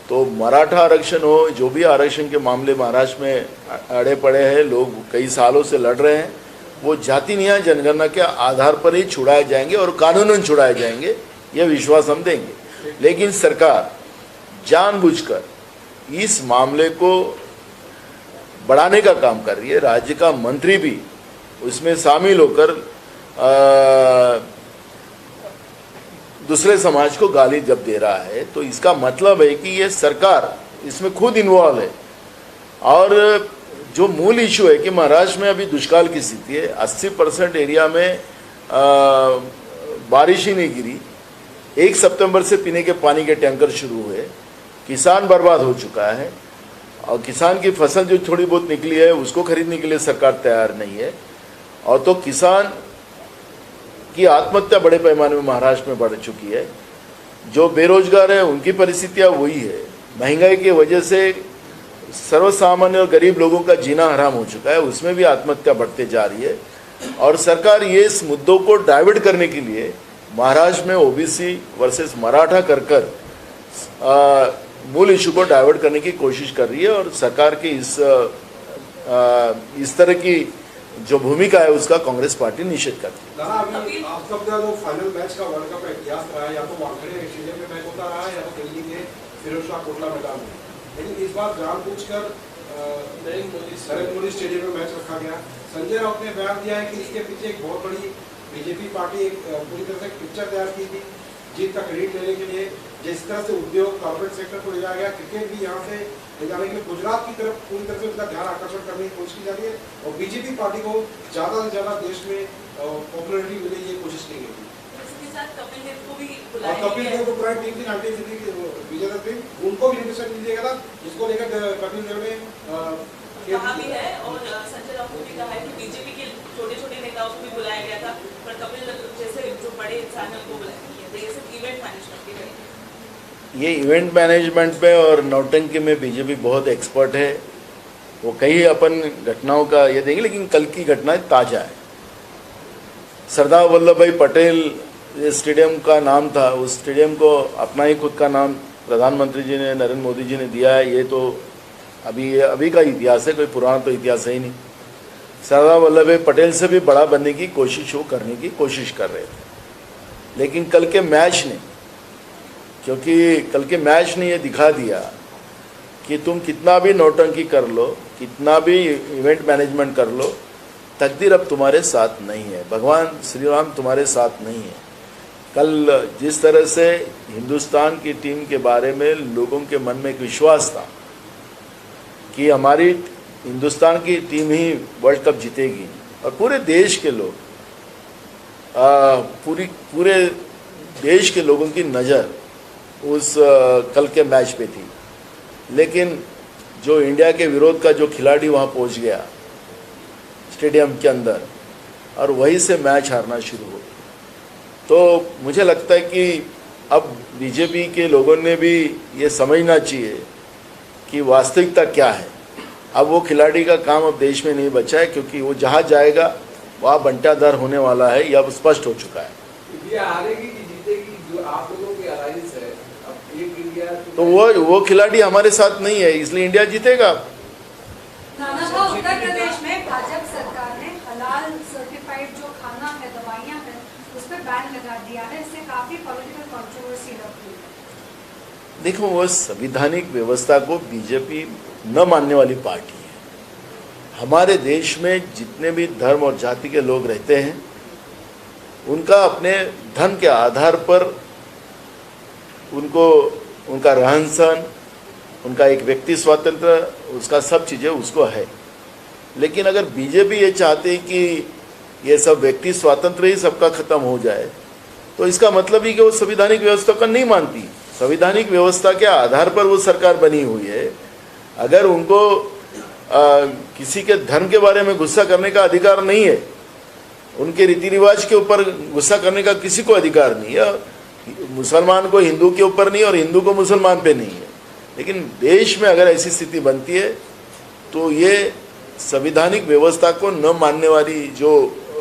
तो मराठा आरक्षण हो, जो भी आरक्षण के मामले महाराष्ट्र में अड़े पड़े हैं, लोग कई सालों से लड़ रहे हैं, वो जाति न्याय जनगणना के आधार पर ही छुड़ाए जाएंगे और कानूनन छुड़ाए जाएंगे, ये विश्वास हम देंगे। लेकिन सरकार जानबूझकर इस मामले को बढ़ाने का काम कर रही है। राज्य का मंत्री भी उसमें शामिल होकर दूसरे समाज को गाली जब दे रहा है, तो इसका मतलब है कि ये सरकार इसमें खुद इन्वॉल्व है। और जो मूल इशू है कि महाराष्ट्र में अभी दुष्काल की स्थिति है, 80% एरिया में बारिश ही नहीं गिरी, 1 सितंबर से पीने के पानी के टैंकर शुरू हुए, किसान बर्बाद हो चुका है, और किसान की फसल जो थोड़ी बहुत निकली है उसको खरीदने के लिए सरकार तैयार नहीं है। और तो किसान की आत्महत्या बड़े पैमाने में महाराष्ट्र में बढ़ चुकी है, जो बेरोजगार है उनकी परिस्थितियाँ वही है, महंगाई की वजह से सर्वसामान्य और गरीब लोगों का जीना हराम हो चुका है, उसमें भी आत्महत्या बढ़ते जा रही है। और सरकार ये इस मुद्दों को डाइवर्ट करने के लिए महाराष्ट्र में ओबीसी वर्सेस मराठा कर मूल इशू को डाइवर्ट करने की कोशिश कर रही है। और सरकार की इस तरह की जो भूमिका है उसका कांग्रेस पार्टी निषेध करती है। अभी आप सबका जो फाइनल मैच का वर्ल्ड कप का इतिहास रहा है, या तो वानखेड़े स्टेडियम में मैच होता रहा है या तो दिल्ली के फिरोजशाह कोटला मैदान में, लेकिन इस बार जानबूझकर नरेंद्र मोदी स्टेडियम में मैच रखा गया। संजय राउत ने बयान दिया है कि इसके पीछे एक बहुत बड़ी बीजेपी पार्टी एक पूरी तरह से पिक्चर तैयार की थी जीत का क्रेडिट लेने के लिए। जिस तरह से उद्योग कॉर्पोरेट सेक्टर को ले जाया गया, क्रिकेट भी यहाँ से ले जाने के लिए गुजरात की तरफ पूरी तरह से उसका ध्यान आकर्षण करने की कोशिश की जा रही है, और बीजेपी पार्टी को ज्यादा से ज्यादा देश में पॉपुलरिटी मिले ये कोशिश की गई थी। कपिल देव को पूरा टीम थी, 19 सिटी की विजेता टीम, उनको भी इन्विटेशन दीजिएगा था, जिसको लेकर कपिल देव ने कहा भी है। और संजय राउत ने भी कहा है कि बीजेपी के छोटे-छोटे नेताओं को भी बुलाया गया था, पर कपिल जैसे जो बड़े इंसान हैं उनको बुलाया नहीं गया। ये सब इवेंट मैनेजमेंट की गई। ये इवेंट मैनेजमेंट पे और नौटंकी में बीजेपी बहुत एक्सपर्ट है। वो कई अपन घटनाओं का ये देंगे, लेकिन कल की घटना ताज़ा है। सरदार वल्लभ भाई पटेल स्टेडियम का नाम था, उस स्टेडियम को अपना ही खुद का नाम प्रधानमंत्री जी ने, नरेंद्र मोदी जी ने दिया है। ये तो अभी का इतिहास है, कोई पुराना तो इतिहास है ही नहीं। सरदार वल्लभ भाई पटेल से भी बड़ा बनने की कोशिश वो करने की कोशिश कर रहे थे, लेकिन कल के मैच ने ये दिखा दिया कि तुम कितना भी नौटंकी कर लो, कितना भी इवेंट मैनेजमेंट कर लो, तकदीर अब तुम्हारे साथ नहीं है, भगवान श्री राम तुम्हारे साथ नहीं है। कल जिस तरह से हिंदुस्तान की टीम के बारे में लोगों के मन में एक विश्वास था कि हमारी हिंदुस्तान की टीम ही वर्ल्ड कप जीतेगी, और पूरे देश के लोग पूरे देश के लोगों की नज़र उस कल के मैच पे थी। लेकिन जो इंडिया के विरोध का जो खिलाड़ी वहाँ पहुँच गया स्टेडियम के अंदर, और वहीं से मैच हारना शुरू हो। तो मुझे लगता है कि अब बीजेपी के लोगों ने भी ये समझना चाहिए कि वास्तविकता क्या है। अब वो खिलाड़ी का काम अब देश में नहीं बचा है, क्योंकि वो जहाँ जाएगा वहाँ बंटाधार होने वाला है, यह अब स्पष्ट हो चुका है। इंडिया हारेगी कि जीतेगी, जो आप लोगों की अलायंस है, अब एक इंडिया तो वो खिलाड़ी हमारे साथ नहीं है, इसलिए इंडिया जीतेगा। नाना साहब, उत्तर प्रदेश में भाजपा सरकार ने हलाल सर्टिफाइड जो खाना है, दवाइयां हैं, उस पर बैन लगा दिया है। इससे काफी पॉलिटिकल कंट्रोवर्सी लगी है। देखो, वो संवैधानिक व्यवस्था को बीजेपी न मानने वाली पार्टी है। हमारे देश में जितने भी धर्म और जाति के लोग रहते हैं, उनका अपने धर्म के आधार पर उनको उनका रहन सहन, उनका एक व्यक्ति स्वातंत्र, उसका सब चीज़ें उसको है। लेकिन अगर बीजेपी ये चाहती है कि ये सब व्यक्ति स्वातंत्र ही सबका खत्म हो जाए, तो इसका मतलब ही कि वो संवैधानिक व्यवस्था का नहीं मानती। संवैधानिक व्यवस्था के आधार पर वो सरकार बनी हुई है। अगर उनको किसी के धर्म के बारे में गुस्सा करने का अधिकार नहीं है, उनके रीति रिवाज के ऊपर गुस्सा करने का किसी को अधिकार नहीं है। मुसलमान को हिंदू के ऊपर नहीं और हिंदू को मुसलमान पे नहीं है। लेकिन देश में अगर ऐसी स्थिति बनती है तो ये संवैधानिक व्यवस्था को न मानने वाली जो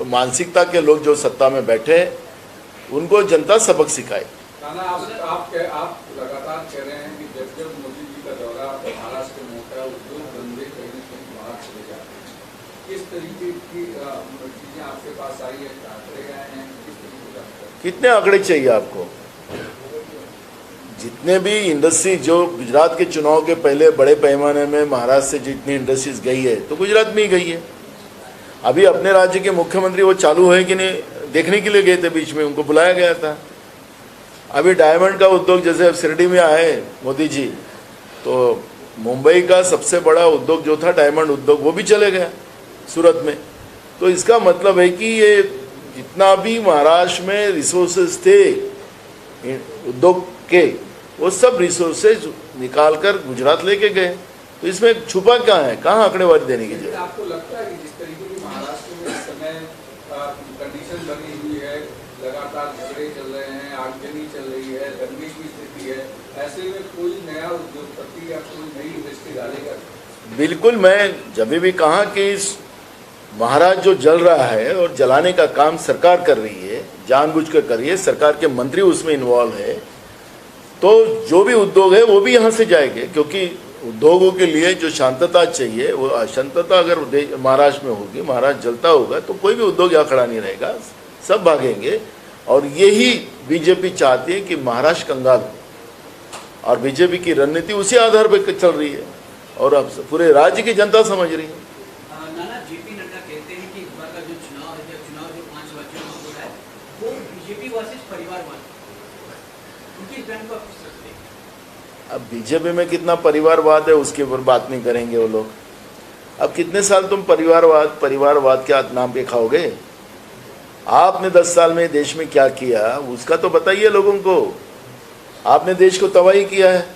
मानसिकता के लोग जो सत्ता में बैठे हैं, उनको जनता सबक सिखाए। नाना, आप लगातार कह रहे हैं कि जब मोदी जी का दौरा महाराष्ट्र में होता है, उद्योग धंधे कहीं न कहीं बाहर चले जाते हैं। किस तरीके की चीजें आपके पास आई है, आंकड़े आए हैं, किस तरीके का? कितने आंकड़े चाहिए आपको? जितने भी इंडस्ट्री जो गुजरात के चुनाव के पहले बड़े पैमाने में महाराष्ट्र से जितनी इंडस्ट्रीज गई है, तो गुजरात में ही गई है। अभी अपने राज्य के मुख्यमंत्री वो चालू है कि नहीं देखने के लिए गए थे, बीच में उनको बुलाया गया था। अभी डायमंड का उद्योग जैसे अब शिरडी में आए मोदी जी, तो मुंबई का सबसे बड़ा उद्योग जो था डायमंड उद्योग, वो भी चले गया सूरत में। तो इसका मतलब है कि ये जितना भी महाराष्ट्र में रिसोर्सेज थे उद्योग के, वो सब रिसोर्सेज निकाल कर गुजरात लेके गए। तो इसमें छुपा क्या है, कहाँ आंकड़ेबाजी देने की जरूरत? आपको लगता है कि जिस तरीके की महाराष्ट्र में इस समय कंडीशन बनी हुई है, लगातार झगड़े चल रहे हैं, आगजनी चल रही है, दंगे की स्थिति है, ऐसे में कोई नया उद्योगपति या कोई नई इंडस्ट्री डालेगा? बिल्कुल, मैं जब भी कहा कि महाराज जो जल रहा है और जलाने का काम सरकार कर रही है, जानबूझकर कर रही है, सरकार के मंत्री उसमें इन्वॉल्व है, तो जो भी उद्योग है वो भी यहाँ से जाएंगे। क्योंकि उद्योगों के लिए जो शांतता चाहिए, वो अशांतता अगर महाराष्ट्र में होगी, महाराष्ट्र जलता होगा, तो कोई भी उद्योग यहाँ खड़ा नहीं रहेगा, सब भागेंगे। और यही बीजेपी चाहती है कि महाराष्ट्र कंगाल हो, और बीजेपी की रणनीति उसी आधार पर चल रही है और अब पूरे राज्य की जनता समझ रही है। नाना, जेपी नड्डा कहते हैं कि इस बार का जो चुनाव जो 5 राज्यों में हो रहा है, वो बीजेपी वर्सेस परिवारवाद, उनकी ब्रांड को आप पूछ सकते हैं। अब बीजेपी में कितना परिवारवाद है उसके ऊपर बात नहीं करेंगे वो लोग। अब कितने साल तुम परिवारवाद के नाम पे खाओगे? आपने 10 साल में देश में क्या किया उसका तो बताइए लोगों को। आपने देश को तबाही किया है,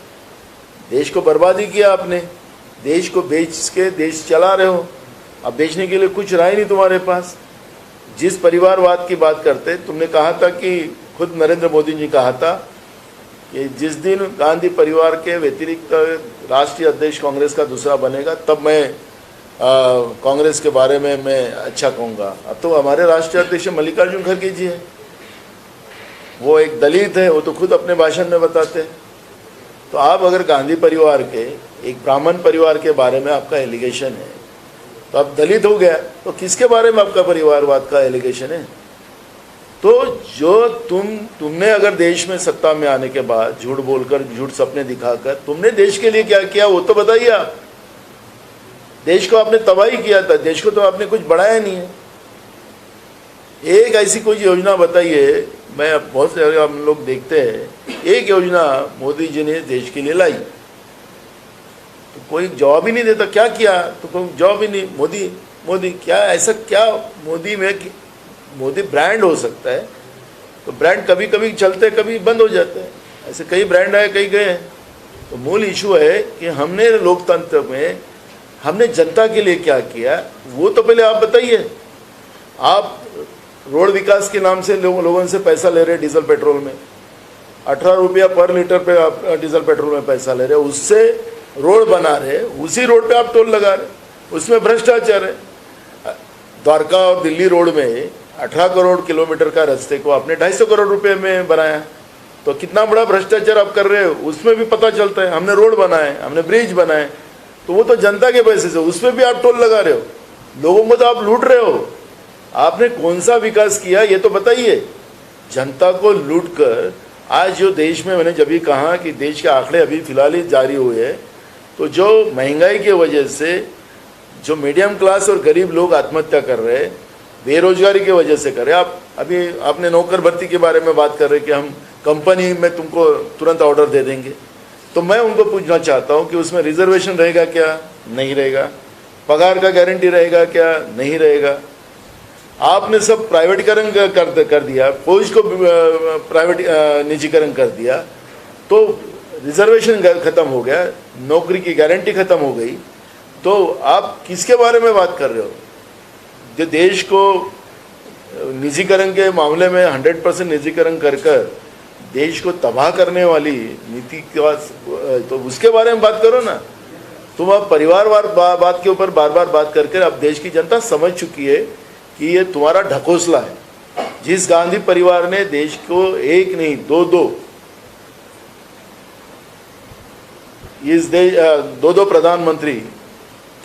देश को बर्बादी किया, आपने देश को बेच के देश चला रहे हो। अब बेचने के लिए कुछ रहा ही नहीं तुम्हारे पास। जिस परिवारवाद की बात करते, तुमने कहा था कि खुद नरेंद्र मोदी जी कहा था कि जिस दिन गांधी परिवार के व्यतिरिक्त राष्ट्रीय अध्यक्ष कांग्रेस का दूसरा बनेगा, तब मैं कांग्रेस के बारे में मैं अच्छा कहूँगा। अब तो हमारे राष्ट्रीय अध्यक्ष मल्लिकार्जुन खड़गे जी हैं, वो एक दलित है, वो तो खुद अपने भाषण में बताते हैं। तो आप अगर गांधी परिवार के एक ब्राह्मण परिवार के बारे में आपका एलिगेशन है, तो आप दलित हो गया, तो किसके बारे में आपका परिवारवाद का एलिगेशन है? तो जो तुमने अगर देश में सत्ता में आने के बाद झूठ बोलकर, झूठ सपने दिखाकर तुमने देश के लिए क्या किया वो तो बताइए आप। देश को आपने तबाही किया था, देश को तो आपने कुछ बढ़ाया नहीं है। एक ऐसी कोई योजना बताइए, मैं बहुत सारे हम लोग देखते हैं, एक योजना मोदी जी ने देश के लिए लाई तो कोई जवाब ही नहीं देता। क्या किया? तो कोई जवाब ही नहीं। मोदी क्या, ऐसा क्या मोदी में, मोदी ब्रांड हो सकता है, तो ब्रांड कभी कभी चलते कभी बंद हो जाते हैं। ऐसे कई ब्रांड आए कई गए हैं। तो मूल इशू है कि हमने लोकतंत्र में हमने जनता के लिए क्या किया, वो तो पहले आप बताइए। आप रोड विकास के नाम से लोगों से पैसा ले रहे हैं डीजल पेट्रोल में, 18 रुपया पर लीटर पे आप डीजल पेट्रोल में पैसा ले रहे हैं, उससे रोड बना रहे, उसी रोड पे आप टोल लगा रहे, उसमें भ्रष्टाचार है। द्वारका और दिल्ली रोड में 18 करोड़ किलोमीटर का रास्ते को आपने 250 करोड़ रुपए में बनाया, तो कितना बड़ा भ्रष्टाचार आप कर रहे हो उसमें भी पता चलता है। हमने रोड बनाए, हमने ब्रिज बनाए, तो वो तो जनता के पैसे से, उसमें भी आप टोल लगा रहे हो, लोगों को तो आप लूट रहे हो। आपने कौन सा विकास किया ये तो बताइए। जनता को लूट कर आज जो देश में, मैंने जब भी कहा कि देश के आंकड़े अभी फिलहाल ही जारी हुए हैं, तो जो महंगाई की वजह से जो मीडियम क्लास और गरीब लोग आत्महत्या कर रहे हैं, बेरोजगारी की वजह से कर रहे हैं। आप अभी आपने नौकर भर्ती के बारे में बात कर रहे हैं कि हम कंपनी में तुमको तुरंत ऑर्डर दे देंगे, तो मैं उनको पूछना चाहता हूं कि उसमें रिजर्वेशन रहेगा क्या? नहीं रहेगा। पगार का गारंटी रहेगा क्या? नहीं रहेगा। आपने सब प्राइवेटीकरण कर दिया, फौज को प्राइवेट निजीकरण कर दिया, तो रिजर्वेशन खत्म हो गया, नौकरी की गारंटी खत्म हो गई, तो आप किसके बारे में बात कर रहे हो? जो देश को निजीकरण के मामले में 100% निजीकरण कर देश को तबाह करने वाली नीति का, तो उसके बारे में बात करो ना। तुम अब परिवारवार बात के ऊपर बार बार बात करके अब देश की जनता समझ चुकी है कि ये तुम्हारा ढकोसला है। जिस गांधी परिवार ने देश को एक नहीं दो प्रधानमंत्री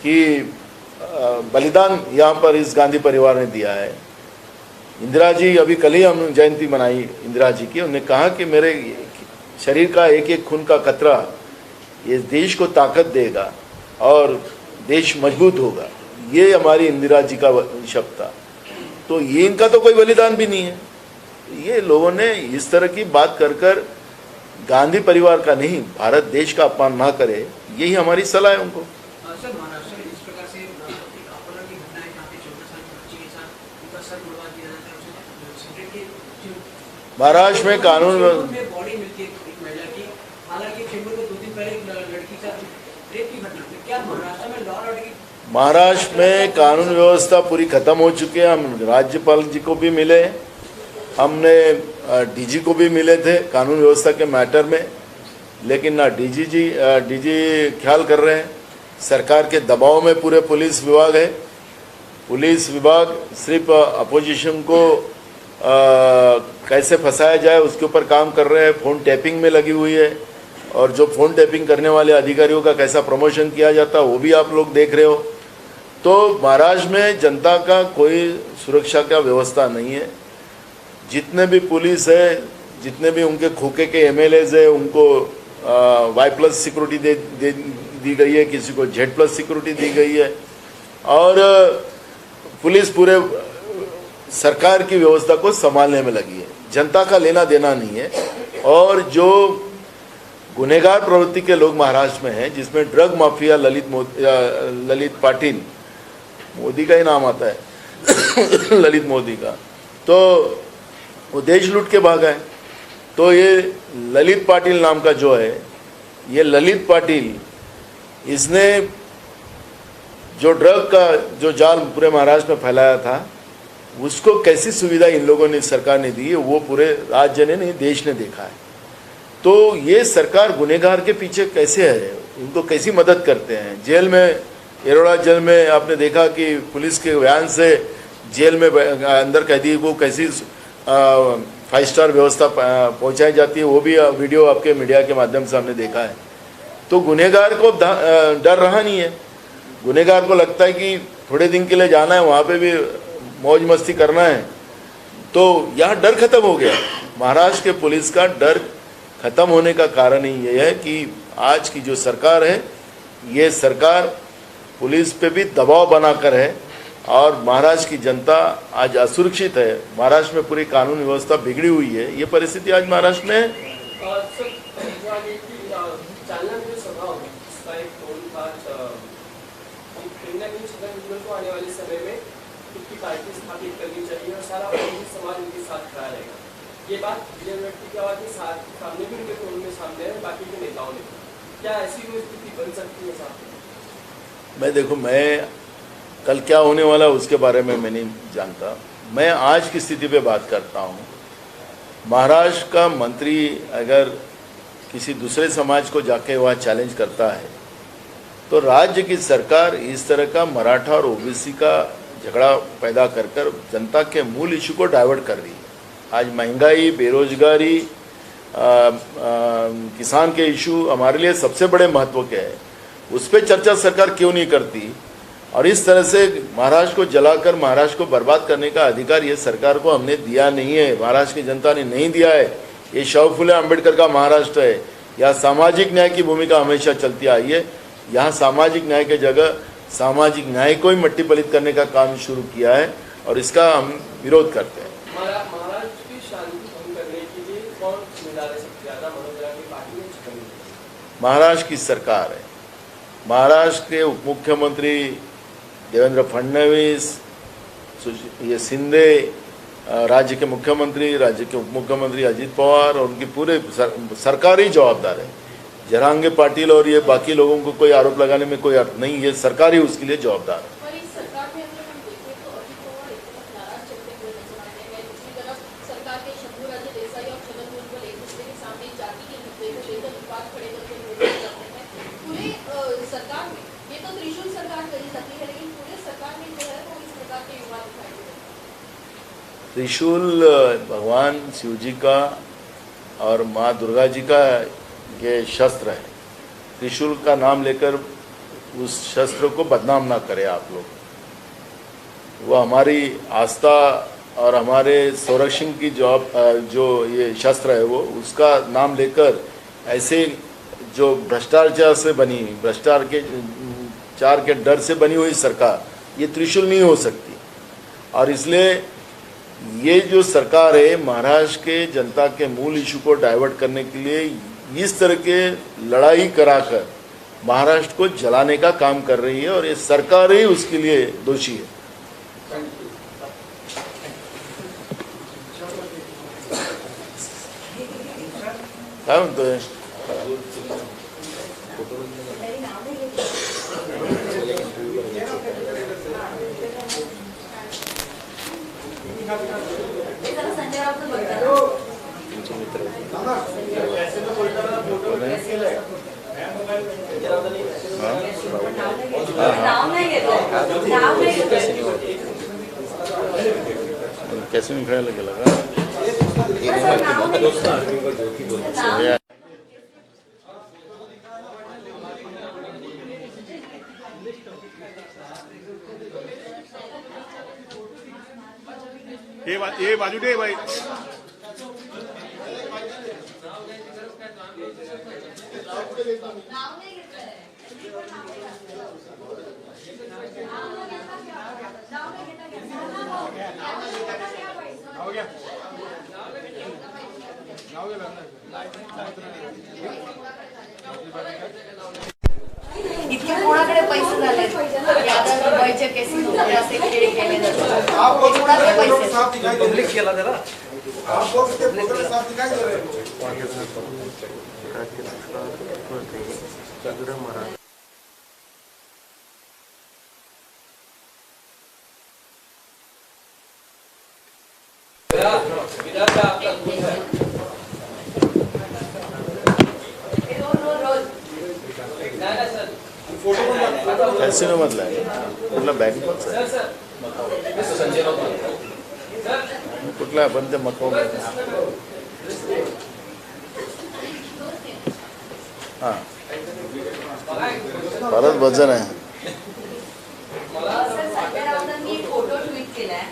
की बलिदान यहाँ पर इस गांधी परिवार ने दिया है। इंदिरा जी, अभी कल ही हम जयंती मनाई इंदिरा जी की, उन्होंने कहा कि मेरे शरीर का एक एक खून का कतरा ये देश को ताकत देगा और देश मजबूत होगा। ये हमारी इंदिरा जी का शब्द था। तो ये इनका तो कोई बलिदान भी नहीं है। ये लोगों ने इस तरह की बात कर गांधी परिवार का नहीं, भारत देश का अपमान ना करे, यही हमारी सलाह है उनको। सर, महाराष्ट्र में इस प्रकार से एक अपहरण की घटना है, जहाँ पे 14 साल की बच्ची के साथ उनका सर उड़वा दिया जाता है, उसे सिगरेट के महाराष्ट्र में कानून में बॉडी मिलती है एक महिला की। हालांकि चेंबूर में 2 दिन पहले एक लड़की का रेप की घटना थी। क्या महाराष्ट्र में लॉ एंड ऑर्डर की, महाराष्ट्र में कानून व्यवस्था पूरी खत्म हो चुकी है। हम राज्यपाल जी को भी मिले, हमने डीजी को भी मिले थे कानून व्यवस्था के मैटर में, लेकिन ना डीजी ख्याल कर रहे हैं। सरकार के दबाव में पूरे पुलिस विभाग है। पुलिस विभाग सिर्फ अपोजिशन को कैसे फंसाया जाए उसके ऊपर काम कर रहे हैं। फ़ोन टैपिंग में लगी हुई है, और जो फ़ोन टैपिंग करने वाले अधिकारियों का कैसा प्रमोशन किया जाता है वो भी आप लोग देख रहे हो। तो महाराष्ट्र में जनता का कोई सुरक्षा का व्यवस्था नहीं है। जितने भी पुलिस है, जितने भी उनके खोखे के एमएलएज है, उनको Y+ सिक्योरिटी दी गई है, किसी को Z+ सिक्योरिटी दी गई है, और पुलिस पूरे सरकार की व्यवस्था को संभालने में लगी है। जनता का लेना देना नहीं है। और जो गुनहगार प्रवृत्ति के लोग महाराष्ट्र में हैं, जिसमें ड्रग माफिया ललित पाटिल, मोदी का ही नाम आता है ललित मोदी का, तो वो देश लूट के भागा है। तो ये ललित पाटिल नाम का जो है, ये ललित पाटिल, इसने जो ड्रग का जो जाल पूरे महाराष्ट्र में फैलाया था, उसको कैसी सुविधा इन लोगों ने, सरकार ने दी है, वो पूरे राज्य ने नहीं देश ने देखा है। तो ये सरकार गुनहगार के पीछे कैसे है, उनको कैसी मदद करते हैं। जेल में, एरोड़ा जेल में आपने देखा कि पुलिस के वैन से जेल में अंदर कैदी को कैसी 5 स्टार व्यवस्था पहुंचाई जाती है, वो भी वीडियो आपके मीडिया के माध्यम से हमने देखा है। तो गुनहगार को डर रहा नहीं है। गुनहगार को लगता है कि थोड़े दिन के लिए जाना है, वहाँ पे भी मौज मस्ती करना है। तो यहाँ डर खत्म हो गया। महाराष्ट्र के पुलिस का डर खत्म होने का कारण ही ये है कि आज की जो सरकार है, ये सरकार पुलिस पे भी दबाव बनाकर है, और महाराष्ट्र की जनता आज असुरक्षित है। महाराष्ट्र में पूरी कानून व्यवस्था बिगड़ी हुई है। ये परिस्थिति आज महाराष्ट्र में है। आने वाले समय में उनकी पार्टी स्थापित करनी चाहिए और सारा समाज उनके साथ खड़ा रहेगा। ये बात विजय व्यक्ति की आवाज के सामने भी उनके फोन में सामने है, बाकी के नेताओं ने, क्या ऐसी कोई स्थिति बन सकती है साहब? मैं कल क्या होने वाला है उसके बारे में मैं नहीं जानता। मैं आज की स्थिति पे बात करता हूँ। महाराष्ट्र का मंत्री अगर किसी दूसरे समाज को जाके वहाँ चैलेंज करता है तो राज्य की सरकार इस तरह का मराठा और ओबीसी का झगड़ा पैदा कर कर जनता के मूल इशू को डाइवर्ट कर रही है। आज महंगाई, बेरोजगारी, किसान के इशू हमारे लिए सबसे बड़े महत्व के हैं, उस पर चर्चा सरकार क्यों नहीं करती? और इस तरह से महाराष्ट्र को जलाकर महाराष्ट्र को बर्बाद करने का अधिकार ये सरकार को हमने दिया नहीं है, महाराष्ट्र की जनता ने नहीं दिया है। ये शाहू फुले अम्बेडकर का महाराष्ट्र है। यहाँ सामाजिक न्याय की भूमिका हमेशा चलती आई है। यहाँ सामाजिक न्याय के जगह सामाजिक न्याय को ही मट्टी पलित करने का काम शुरू किया है और इसका हम विरोध करते हैं। महाराष्ट्र की शांति भंग करने के लिए कौन जिम्मेदार है सबसे ज्यादा? मनोज जरांगे पार्टी में महाराष्ट्र की सरकार है। महाराष्ट्र के उप मुख्यमंत्री देवेंद्र फडणवीस, ये शिंदे, राज्य के मुख्यमंत्री, राज्य के उप मुख्यमंत्री अजित पवार और उनकी पूरे सरकार ही जवाबदार है। जरांगे पाटिल और ये बाकी लोगों को कोई आरोप लगाने में कोई अर्थ नहीं, ये सरकार ही उसके लिए जवाबदार है। पर इस सरकार में अगर हम देखें तो अजित पवार एक तरफ नाराज चलते हुए नजर आते हैं, दूसरी तरफ सरकार के शंभूराजे देसाई और छगन भुजबल एक दूसरे के सामने जाति के मुद्दे को लेकर विवाद खड़े करके विरोध करते हैं। पूरे सरकार में ये तो त्रिशूल सरकार कही जाती है, लेकिन पूरे सरकार में जो है वो इस प्रकार के विवाद उठाए गए। त्रिशूल भगवान शिव जी का और माँ दुर्गा जी का ये शस्त्र है। त्रिशूल का नाम लेकर उस शस्त्र को बदनाम ना करें आप लोग। वो हमारी आस्था और हमारे संरक्षण की जो ये शस्त्र है वो उसका नाम लेकर ऐसे जो भ्रष्टाचार के डर से बनी हुई सरकार ये त्रिशूल नहीं हो सकती। और इसलिए ये जो सरकार है महाराष्ट्र के जनता के मूल इशू को डाइवर्ट करने के लिए इस तरह के लड़ाई कराकर महाराष्ट्र को जलाने का काम कर रही है और ये सरकार ही उसके लिए दोषी है। काय म्हणतोय? संजय राऊत बघा कॅसिनो खेळायला गेला का? ये बाजू दे भाई। इतके कोणाकडे पैसे झाले दुबईच्या कॅसिनोमध्ये असे खेळ केले जातात, कोणाकडे पैसे पब्लिक केला जरा कॅसिनो मधला आहे कुठला बँक कुठला आपण ते मको हां परत वजन आहे। संजय राऊतांनी एक फोटो ट्विट केलाय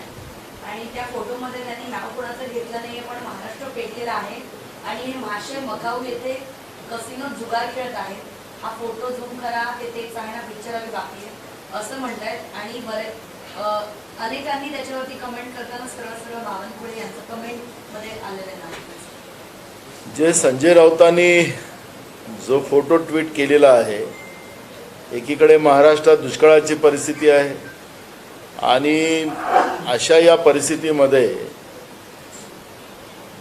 आणि त्या फोटोमध्ये त्यांनी नाव कोणाचं घेतलं नाहीये पण महाराष्ट्र पेटलेला आहे आणि हे माशे मकाऊ येथे कसिनो जुगार खेळत आहेत। हा फोटो झूम करा ते तेच आहे ना, पिक्चर आली बाकी आहे असं म्हणतायत आणि अनेकांनी त्याच्यावरती कमेंट करताना सरळ बावनकुळे यांचं कमेंट मध्ये आलेलं नाही। जे संजय राऊतांनी जो फोटो ट्विट केलेला आहे, एकीकडे महाराष्ट्रात दुष्काळाची परिस्थिती आहे आणि अशा या परिस्थितीमध्ये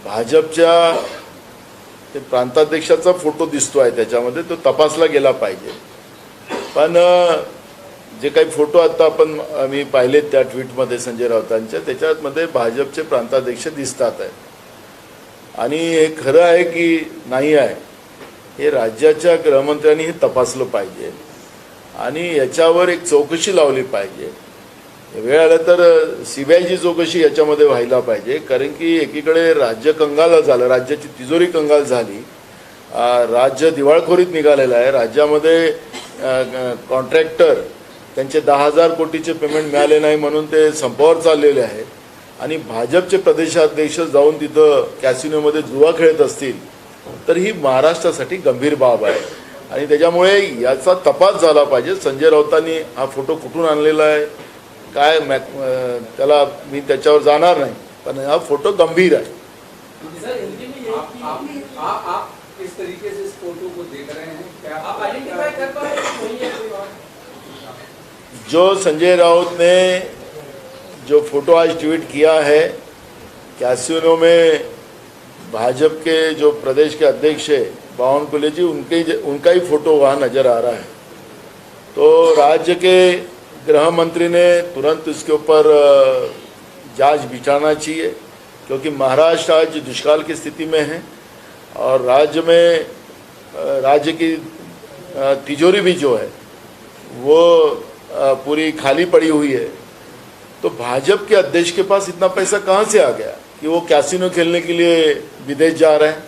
भाजपच्या ते प्रांताध्यक्षाचा फोटो दिसतो आहे त्याच्यामध्ये, तो तपासला गेला पाहिजे। पण जे काही फोटो आता मी पाहिलेत त्या ट्विटमध्ये संजय राऊतांच्या, त्याच्यामध्ये भाजपचे प्रांताध्यक्ष दिसतात आहेत आणि हे खरं आहे की नाही आहे हे राज्याच्या गृहमंत्र्यांनी हे तपासलं पाहिजे आणि याच्यावर एक चौकशी लावली पाहिजे. वेळ आला तर CBIची चौकशी याच्यामध्ये व्हायला पाहिजे, कारण की एकीकडे राज्य कंगाल झालं, राज्याची तिजोरी कंगाल झाली, राज्य दिवाळखोरीत निघालेलं आहे. राज्यामध्ये कॉन्ट्रॅक्टर त्यांचे 10,000 कोटीचे पेमेंट मिळाले नाही म्हणून ते संपावर चाललेले आहेत आणि भाजपचे प्रदेशाध्यक्ष जाऊन तिथं कॅसिनोमध्ये जुवा खेळत असतील तर ही महाराष्ट्रासाठी गंभीर बाब आहे आणि त्याच्यामुळे याचा तपास झाला पाहिजे. संजय राऊतांनी हा फोटो कुठून आणलेला आहे काय त्याला मी त्याच्यावर जाणार नाही, पण हा फोटो गंभीर आहे. सर हिंदी में ये आप किस तरीके से इस फोटो को देख रहे हैं, क्या आप आइडेंटिफाई कर पा रहे हैं वही है कोई बात? जो संजय राउत ने जो फोटो आज ट्वीट किया है कैसीनो में भाजपा के जो प्रदेश के अध्यक्ष है बावनकुले जी, उनका ही फोटो वहाँ नज़र आ रहा है. तो राज्य के गृह मंत्री ने तुरंत इसके ऊपर जांच बिठाना चाहिए, क्योंकि महाराष्ट्र आज दुष्काल की स्थिति में है और राज्य की तिजोरी भी जो है वो पूरी खाली पड़ी हुई है. तो भाजपा के अध्यक्ष के पास इतना पैसा कहाँ से आ गया कि वो कैसीनो खेलने के लिए विदेश जा रहे हैं.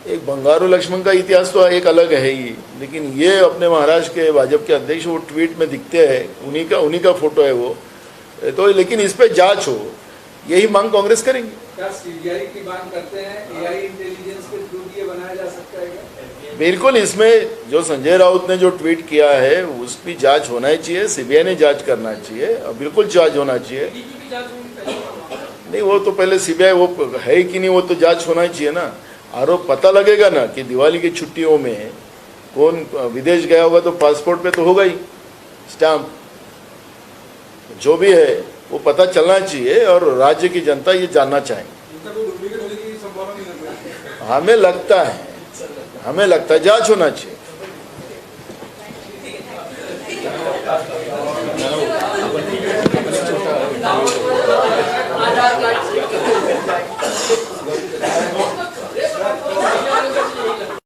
एक बंगारू लक्ष्मण का इतिहास तो एक अलग है ही, लेकिन ये अपने महाराष्ट्र के भाजपा के अध्यक्ष वो ट्वीट में दिखते हैं, उन्हीं का फोटो है वो. तो लेकिन इस पे जांच हो, यही मांग कांग्रेस करेंगे. क्या CBI की मांग करते हैं? AI इंटेलिजेंस के थ्रू ये बनाया जा सकता है क्या? बिल्कुल. इसमें जो संजय राउत ने जो ट्वीट किया है उसकी जांच होना ही चाहिए, CBI ने जांच करना चाहिए, बिल्कुल जांच होना चाहिए. नहीं, वो तो पहले CBI वो है कि नहीं वो तो जांच होना ही चाहिए ना. आरोप पता लगेगा ना कि दिवाली की छुट्टियों में कौन विदेश गया होगा तो पासपोर्ट पे तो होगा ही स्टैम्प. जो भी है वो पता चलना चाहिए और राज्य की जनता ये जानना चाहेंगे. इनका कोई डुप्लीकेट होने की संभावना नहीं है? हमें लगता है जांच होना चाहिए.